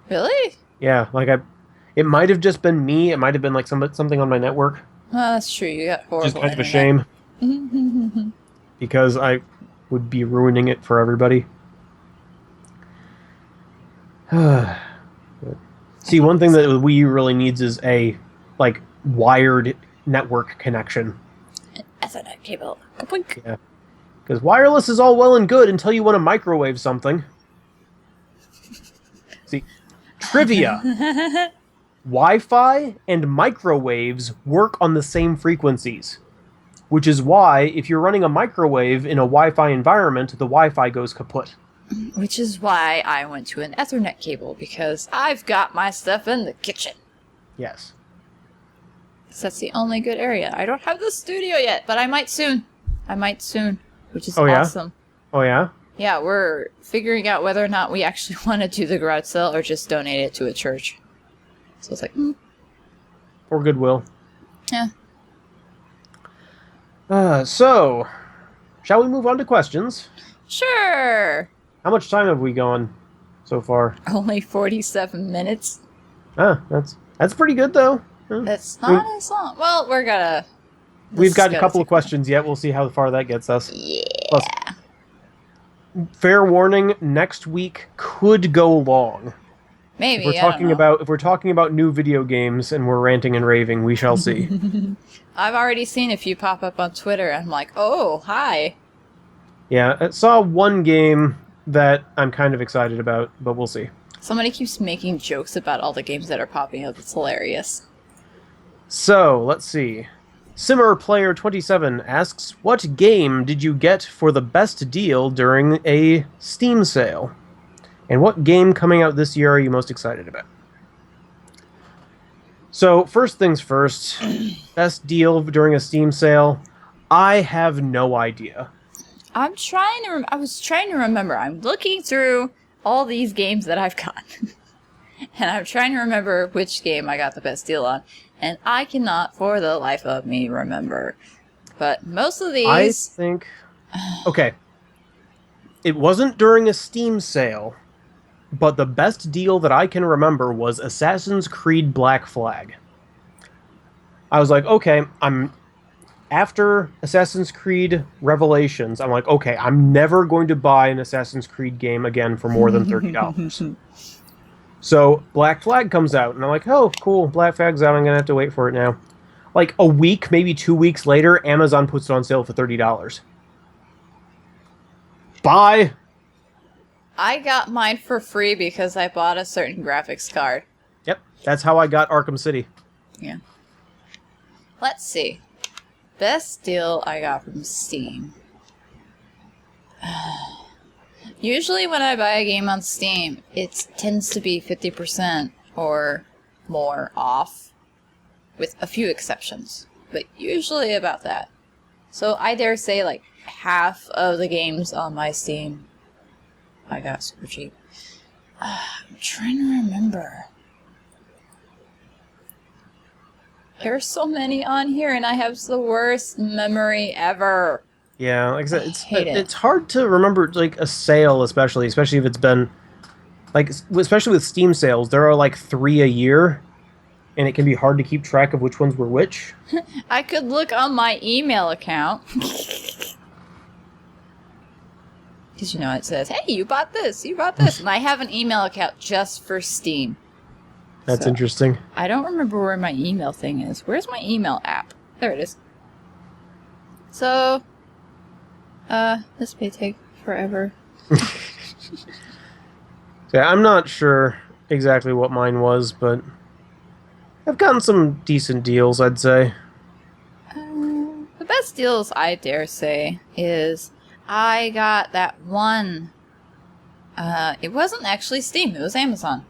Really? Yeah, like it might have just been me. It might have been like something on my network. Oh, that's true. You got horrible. Which is kind of a internet. shame. Because I would be ruining it for everybody. See, one thing that the Wii U really needs is a wired network connection. Ethernet cable. Kapoink. Yeah. Because wireless is all well and good until you want to microwave something. See, trivia. Wi-Fi and microwaves work on the same frequencies. Which is why, if you're running a microwave in a Wi-Fi environment, the Wi-Fi goes kaput. Which is why I went to an Ethernet cable, because I've got my stuff in the kitchen. Yes. So that's the only good area. I don't have the studio yet, but I might soon. Which is Oh, yeah? awesome. Oh, yeah? Yeah, we're figuring out whether or not we actually want to do the garage sale or just donate it to a church. So it's like, Or Goodwill. yeah. So, shall we move on to questions? Sure. How much time have we gone so far? Only 47 minutes. That's pretty good, though. That's not as long. Well, We've got a couple of questions yet. We'll see how far that gets us. Yeah. Plus, fair warning, next week could go long. Maybe. If we're talking about new video games and we're ranting and raving, we shall see. I've already seen a few pop up on Twitter. And I'm like, oh, hi. Yeah, I saw one game that I'm kind of excited about, but we'll see. Somebody keeps making jokes about all the games that are popping up. It's hilarious. So, let's see. Simmer Player 27 asks, what game did you get for the best deal during a Steam sale? And what game coming out this year are you most excited about? So, first things first, best deal during a Steam sale, I have no idea. I was trying to remember. I'm looking through all these games that I've gotten. And I'm trying to remember which game I got the best deal on. And I cannot, for the life of me, remember. But most of these... I think... Okay. It wasn't during a Steam sale, but the best deal that I can remember was Assassin's Creed Black Flag. I was like, okay, after Assassin's Creed Revelations, I'm like, okay, I'm never going to buy an Assassin's Creed game again for more than $30. So, Black Flag comes out, and I'm like, oh, cool, Black Flag's out, I'm going to have to wait for it now. Like, a week, maybe 2 weeks later, Amazon puts it on sale for $30. Buy! I got mine for free because I bought a certain graphics card. Yep, that's how I got Arkham City. Yeah. Let's see. Best deal I got from Steam. Usually when I buy a game on Steam, it tends to be 50% or more off, with a few exceptions, but usually about that. So I dare say like half of the games on my Steam I got super cheap. I'm trying to remember. There's so many on here, and I have the worst memory ever. Yeah, like I said, hate it. it's hard to remember like a sale, especially if it's been like, especially with Steam sales, there are like 3 a year, and it can be hard to keep track of which ones were which. I could look on my email account. Because, you know, it says, hey, you bought this. And I have an email account just for Steam. That's interesting. I don't remember where my email thing is. Where's my email app? There it is. So, this may take forever. Yeah, I'm not sure exactly what mine was, but I've gotten some decent deals, I'd say. The best deals, I dare say, is I got that one. It wasn't actually Steam, it was Amazon.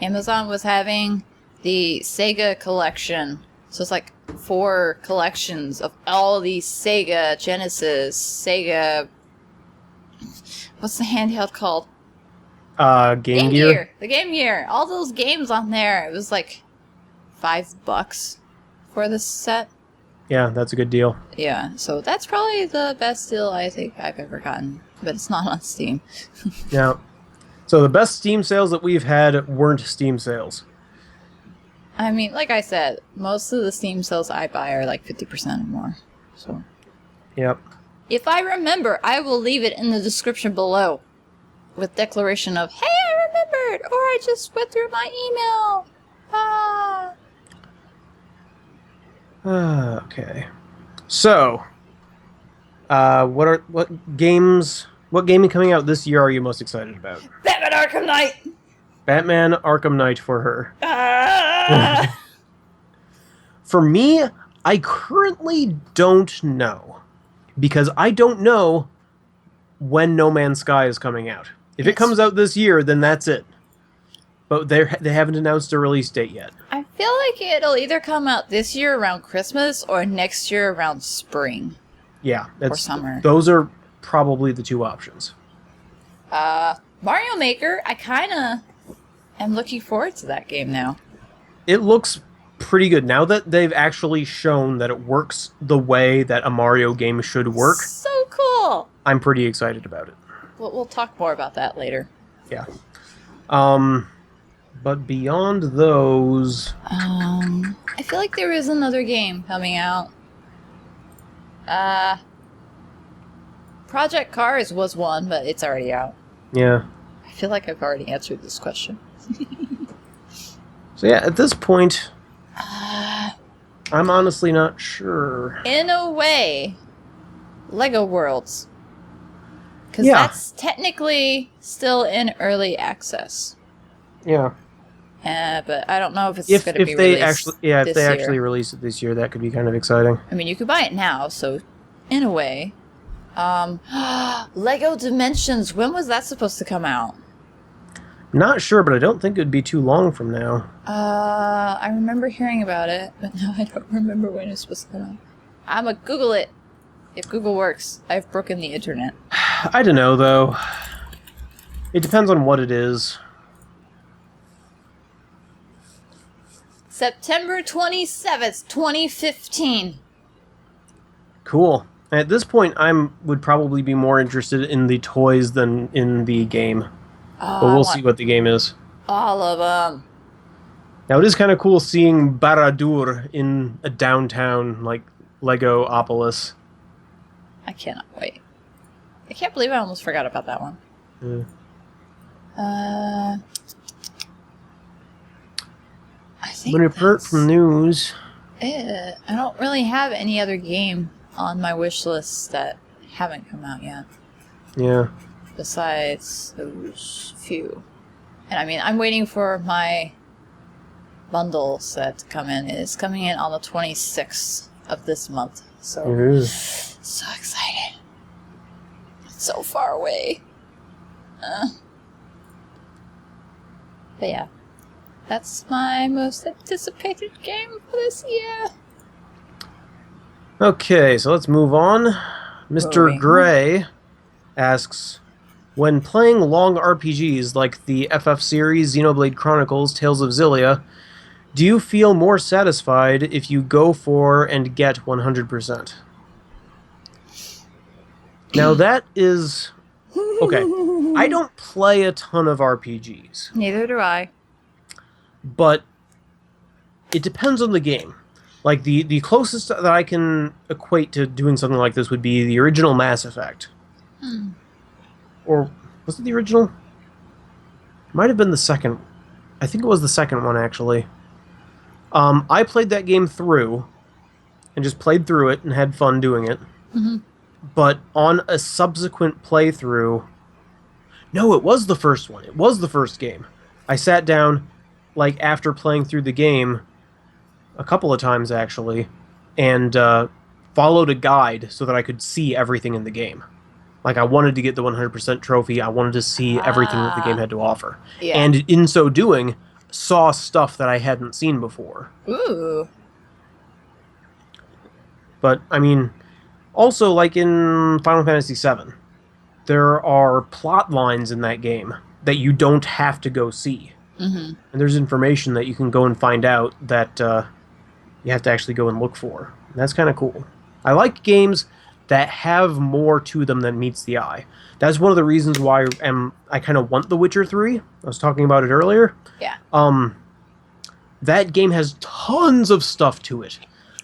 Amazon was having the Sega collection. So it's like 4 collections of all these Sega, Genesis, Sega... What's the handheld called? Game Gear? The Game Gear. All those games on there. It was like $5 for this set. Yeah, that's a good deal. Yeah, so that's probably the best deal I think I've ever gotten. But it's not on Steam. Yeah. So the best Steam sales that we've had weren't Steam sales. I mean, like I said, most of the Steam sales I buy are like 50% or more. So, yep. if I remember, I will leave it in the description below with declaration of, hey, I remembered, or I just went through my email. Okay. So, what gaming coming out this year are you most excited about? Batman Arkham Knight! Batman Arkham Knight for her. Ah! For me, I currently don't know. Because I don't know when No Man's Sky is coming out. If it comes out this year, then that's it. But they haven't announced a release date yet. I feel like it'll either come out this year around Christmas or next year around spring. Yeah. Or summer. Those are probably the 2 options. Mario Maker, I kind of am looking forward to that game now. It looks pretty good. Now that they've actually shown that it works the way that a Mario game should work. So cool! I'm pretty excited about it. We'll talk more about that later. Yeah. But beyond those... I feel like there is another game coming out. Project Cars was one, but it's already out. Yeah. I feel like I've already answered this question. So yeah, at this point... I'm honestly not sure. In a way, Lego Worlds. Because that's technically still in early access. Yeah. But I don't know if it's going to be released if they actually release it this year, that could be kind of exciting. I mean, you could buy it now, so in a way. Lego Dimensions, when was that supposed to come out? Not sure, but I don't think it would be too long from now. I remember hearing about it, but now I don't remember when it was supposed to come out. I'm gonna Google it. If Google works, I've broken the internet. I don't know, though. It depends on what it is. September 27th, 2015. Cool. At this point, would probably be more interested in the toys than in the game. But we'll see what the game is. All of them. Now, it is kind of cool seeing Baradur in a downtown, like, Lego-opolis. I cannot wait. I can't believe I almost forgot about that one. Yeah. I think When apart from news... I don't really have any other game on my wish list that haven't come out yet. Yeah. Besides those few. And I mean, I'm waiting for my bundle set to come in. It's coming in on the 26th of this month. So, so excited. It's so far away. But yeah, that's my most anticipated game for this year. Okay, so let's move on. Mr. Moving. Gray asks, when playing long RPGs like the FF series, Xenoblade Chronicles, Tales of Xillia, do you feel more satisfied if you go for and get 100%? Now that is... Okay, I don't play a ton of RPGs. Neither do I. But it depends on the game. Like, the closest that I can equate to doing something like this would be the original Mass Effect. Or, was it the original? Might have been the second. I think it was the second one, actually. I played that game through, and just played through it and had fun doing it. Mm-hmm. But on a subsequent playthrough... No, it was the first one. It was the first game. I sat down, like, after playing through the game, a couple of times, actually, and followed a guide so that I could see everything in the game. Like, I wanted to get the 100% trophy. I wanted to see everything that the game had to offer. Yeah. And in so doing, saw stuff that I hadn't seen before. Ooh. But, I mean, also, like in Final Fantasy VII, there are plot lines in that game that you don't have to go see. Mm-hmm. And there's information that you can go and find out that you have to actually go and look for. And that's kind of cool. I like games that have more to them than meets the eye. That's one of the reasons why I kind of want The Witcher 3. I was talking about it earlier. Yeah. That game has tons of stuff to it.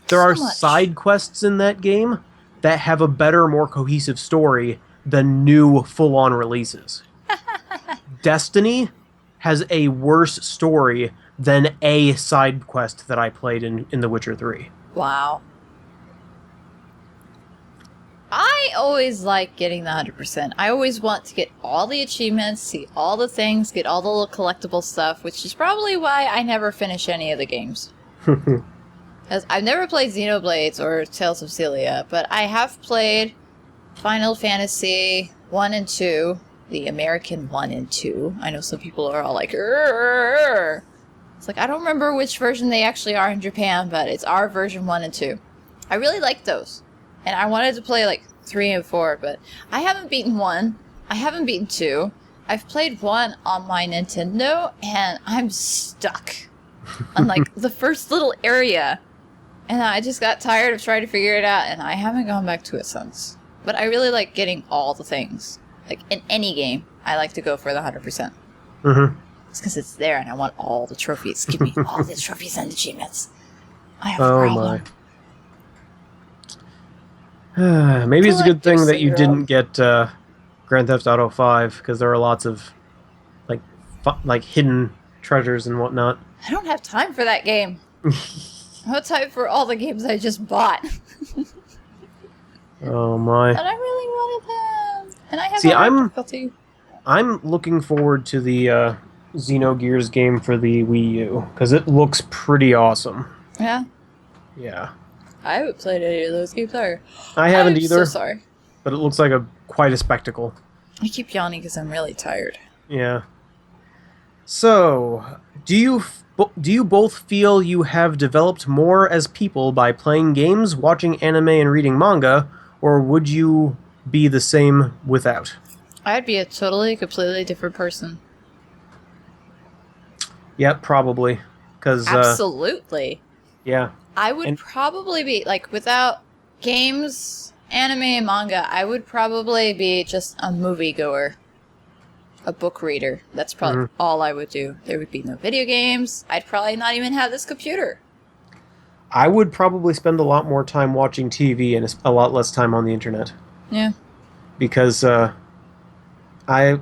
There are side quests in that game that have a better, more cohesive story than new full-on releases. Destiny has a worse story than a side quest that I played in The Witcher 3. Wow. I always like getting the 100%. I always want to get all the achievements, see all the things, get all the little collectible stuff, which is probably why I never finish any of the games. Because I've never played Xenoblades or Tales of Xillia, but I have played Final Fantasy 1 and 2, the American 1 and 2. I know some people are all like, "Urgh." It's like, I don't remember which version they actually are in Japan, but it's our version 1 and 2. I really like those. And I wanted to play like 3 and 4, but I haven't beaten 1. I haven't beaten 2. I've played 1 on my Nintendo, and I'm stuck on like the first little area. And I just got tired of trying to figure it out, and I haven't gone back to it since. But I really like getting all the things. Like, in any game, I like to go for the 100%. Mm-hmm. It's because it's there, and I want all the trophies. Give me all the trophies and achievements. I have a problem. My. Maybe it's a good thing that you didn't get Grand Theft Auto 5, because there are lots of like hidden treasures and whatnot. I don't have time for that game. I have time for all the games I just bought. Oh my. But I really wanted them. And I have difficulty. I'm looking forward to the Xenogears game for the Wii U, because it looks pretty awesome. Yeah? Yeah. I haven't played any of those games either. I haven't I'm either. So sorry. But it looks like quite a spectacle. I keep yawning because I'm really tired. Yeah. So, do you both feel you have developed more as people by playing games, watching anime, and reading manga, or would you be the same without? I'd be a completely different person. Yep, probably. Absolutely. Yeah. I would probably be, like, without games, anime, and manga, I would probably be just a moviegoer. A book reader. That's probably all I would do. There would be no video games. I'd probably not even have this computer. I would probably spend a lot more time watching TV and a lot less time on the internet. Yeah. Because I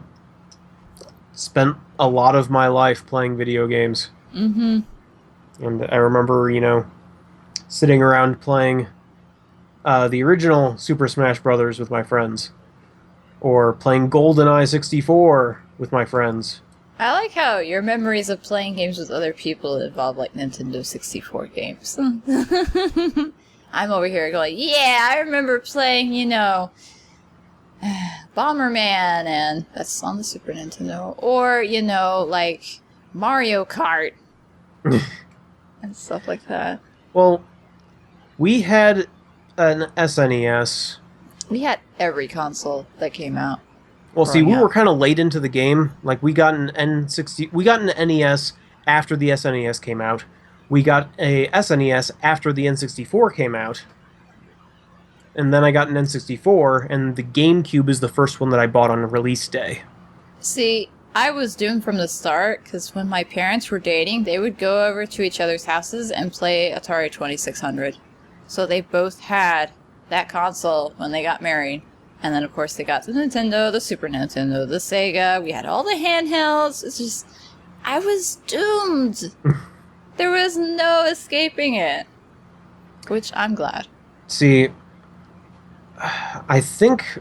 spent a lot of my life playing video games. Mm-hmm. And I remember, sitting around playing the original Super Smash Brothers with my friends. Or playing GoldenEye 64 with my friends. I like how your memories of playing games with other people involve, like, Nintendo 64 games. I'm over here going, yeah, I remember playing, Bomberman, and that's on the Super Nintendo. Or, like Mario Kart and stuff like that. Well, we had an SNES. We had every console that came out. Well, see, we were kind of late into the game. Like, we got an NES after the SNES came out. We got a SNES after the N64 came out. And then I got an N64, and the GameCube is the first one that I bought on release day. See, I was doomed from the start, because when my parents were dating, they would go over to each other's houses and play Atari 2600. So they both had that console when they got married. And then, of course, they got the Nintendo, the Super Nintendo, the Sega. We had all the handhelds. It's just... I was doomed. There was no escaping it. Which I'm glad. See, I think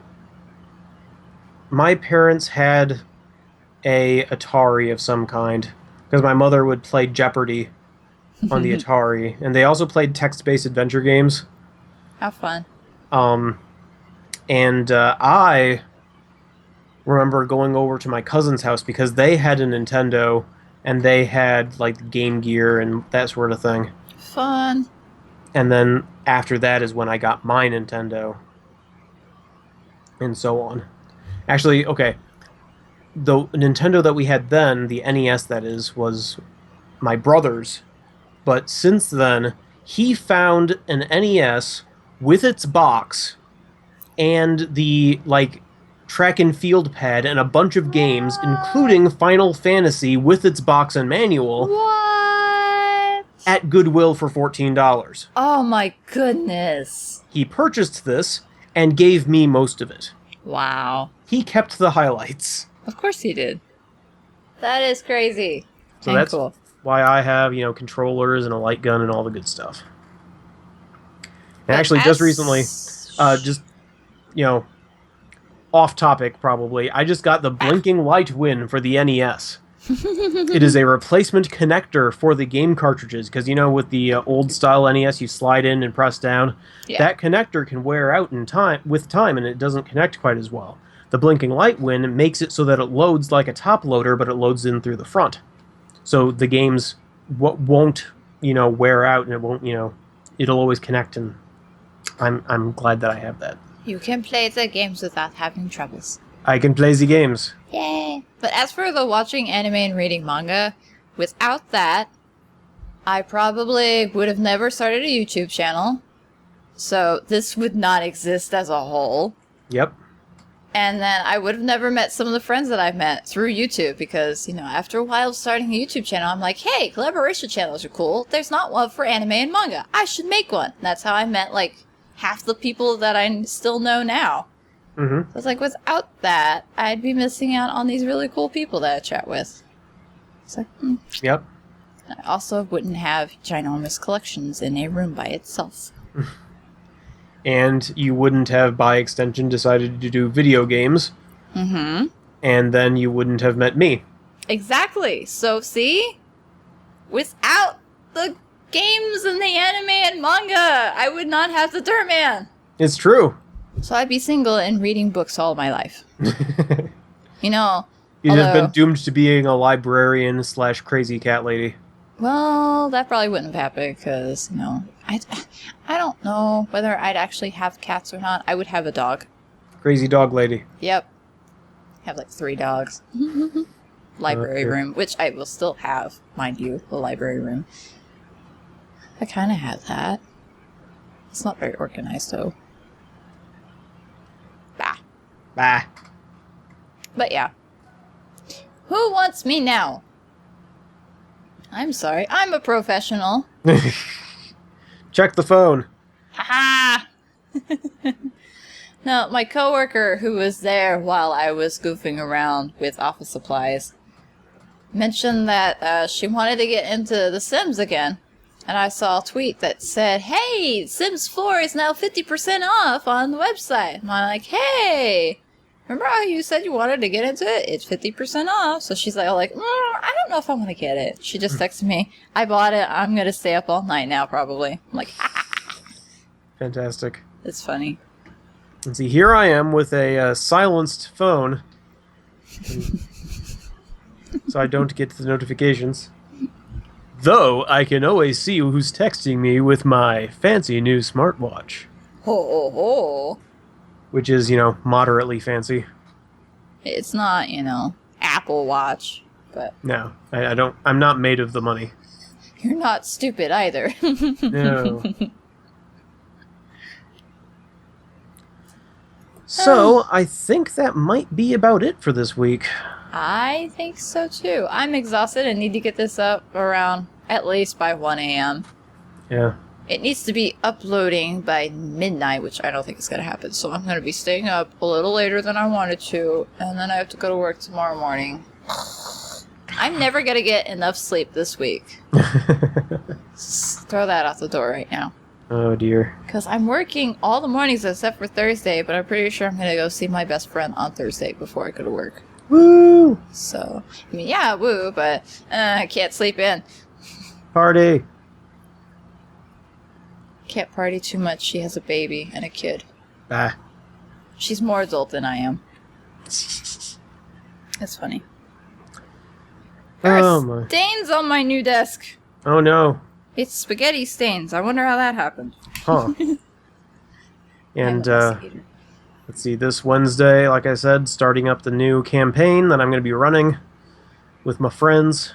my parents had a Atari of some kind. Because my mother would play Jeopardy on the Atari. And they also played text-based adventure games. How fun. And I remember going over to my cousin's house because they had a Nintendo and they had like Game Gear and that sort of thing. Fun. And then after that is when I got my Nintendo. And so on. Actually, okay. The Nintendo that we had then, the NES that is, was my brother's. But since then, he found an NES with its box and the, like, track and field pad and a bunch of games, including Final Fantasy with its box and manual. What? At Goodwill for $14. Oh my goodness. He purchased this and gave me most of it. Wow. He kept the highlights. Of course he did. That is crazy. So and that's cool. why I have, controllers and a light gun and all the good stuff. And actually, just recently, off topic probably, I just got the blinking light win for the NES. It is a replacement connector for the game cartridges, because, with the old style NES, you slide in and press down. Yeah. That connector can wear out with time, and it doesn't connect quite as well. The blinking light win makes it so that it loads like a top loader, but it loads in through the front. So the games won't, wear out, and it won't, it'll always connect, and I'm glad that I have that. You can play the games without having troubles. I can play the games. Yay! But as for the watching anime and reading manga, without that, I probably would have never started a YouTube channel. So this would not exist as a whole. Yep. And then I would have never met some of the friends that I've met through YouTube because, after a while of starting a YouTube channel, I'm like, hey, collaboration channels are cool. There's not one for anime and manga. I should make one. And that's how I met, half the people that I still know now. Mm-hmm. So it's without that, I'd be missing out on these really cool people that I chat with. It's Yep. I also wouldn't have ginormous collections in a room by itself. And you wouldn't have, by extension, decided to do video games. Mm-hmm. And then you wouldn't have met me. Exactly. So, see? Without the games and the anime and manga, I would not have the Dirt Man. It's true. So I'd be single and reading books all my life. You'd have been doomed to being a librarian / crazy cat lady. Well, that probably wouldn't have happened because, I don't know whether I'd actually have cats or not. I would have a dog. Crazy dog lady. Yep. I have 3 dogs. Library room, which I will still have, mind you, the library room. I kind of have that. It's not very organized, though. Bah. But yeah. Who wants me now? I'm sorry, I'm a professional. Check the phone. Ha ha! No, my coworker who was there while I was goofing around with office supplies mentioned that she wanted to get into The Sims again. And I saw a tweet that said, hey, Sims 4 is now 50% off on the website. And I'm like, hey, remember how you said you wanted to get into it? It's 50% off. So she's I don't know if I want to get it. She just texted me, I bought it. I'm going to stay up all night now, probably. I'm like, ah. Fantastic. It's funny. And see, here I am with a silenced phone, so I don't get the notifications. Though I can always see who's texting me with my fancy new smartwatch. Ho, ho, ho. Which is, moderately fancy. It's not, Apple Watch, but... No, I don't. I'm not made of the money. You're not stupid either. No. So, I think that might be about it for this week. I think so too. I'm exhausted and need to get this up around at least by 1 a.m. Yeah. It needs to be uploading by midnight, which I don't think is going to happen. So I'm going to be staying up a little later than I wanted to, and then I have to go to work tomorrow morning. I'm never going to get enough sleep this week. Just throw that out the door right now. Oh, dear. Because I'm working all the mornings except for Thursday, but I'm pretty sure I'm going to go see my best friend on Thursday before I go to work. Woo! So, I mean, yeah, woo, but I can't sleep in. Party! Can't party too much. She has a baby and a kid. Ah. She's more adult than I am. That's funny. There are stains on my new desk. Oh, no. It's spaghetti stains. I wonder how that happened. Huh. And, let's see, this Wednesday, like I said, starting up the new campaign that I'm going to be running with my friends.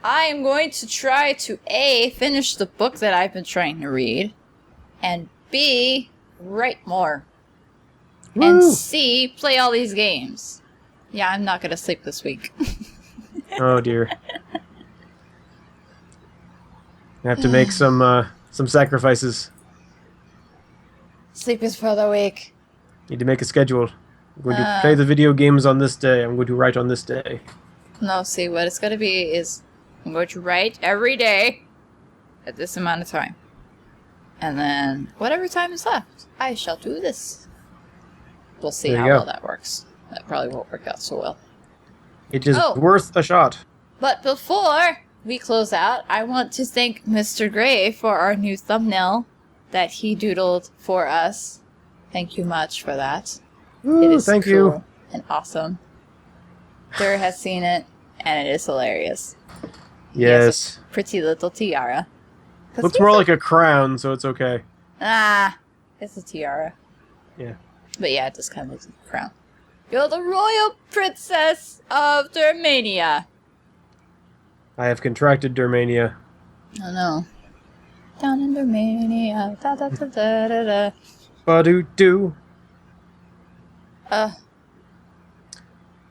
I am going to try to A, finish the book that I've been trying to read, and B, write more. Woo! And C, play all these games. Yeah, I'm not going to sleep this week. Oh, dear. I have to make some sacrifices. Sleep is for the weak. Need to make a schedule. I'm going to play the video games on this day. I'm going to write on this day. No, see, what it's going to be is I'm going to write every day at this amount of time. And then whatever time is left, I shall do this. We'll see how well that works. That probably won't work out so well. It is worth a shot. But before we close out, I want to thank Mr. Gray for our new thumbnail that he doodled for us. Thank you much for that. Ooh, it is thank cool you. And awesome. Dur has seen it, and it is hilarious. Yes. Pretty little tiara. Looks more like a crown, so it's okay. Ah, it's a tiara. Yeah. But yeah, it just kind of looks like a crown. You're the royal princess of Dermania. I have contracted Dermania. Oh no. Down in Dermania. Da da da da da da. Ba-do-do.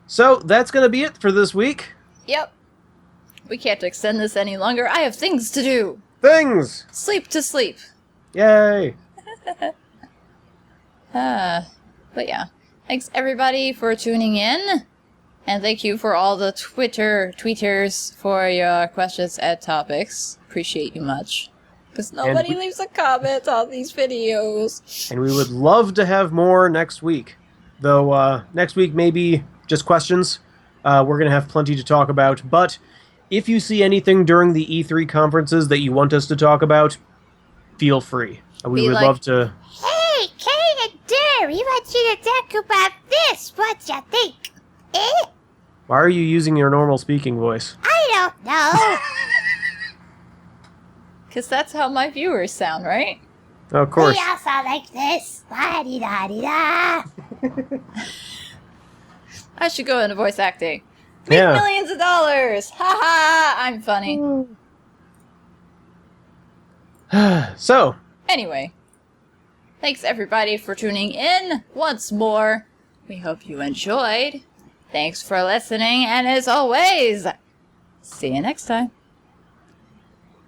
So, that's gonna be it for this week. Yep. We can't extend this any longer. I have things to do. Things! Sleep to sleep. Yay! But yeah. Thanks everybody for tuning in. And thank you for all the tweeters for your questions and topics. Appreciate you much. Because nobody leaves a comment on these videos. And we would love to have more next week. Though, next week maybe just questions. We're going to have plenty to talk about. But if you see anything during the E3 conferences that you want us to talk about, feel free. We would love to... Hey, Kate and Dur, we want you to talk about this. What you think? Why are you using your normal speaking voice? I don't know. Because that's how my viewers sound, right? Oh, of course. We all sound like this. La-di-da-di-da. I should go into voice acting. Make millions of dollars! Ha ha! I'm funny. So. Anyway. Thanks everybody for tuning in once more. We hope you enjoyed. Thanks for listening, and as always, see you next time.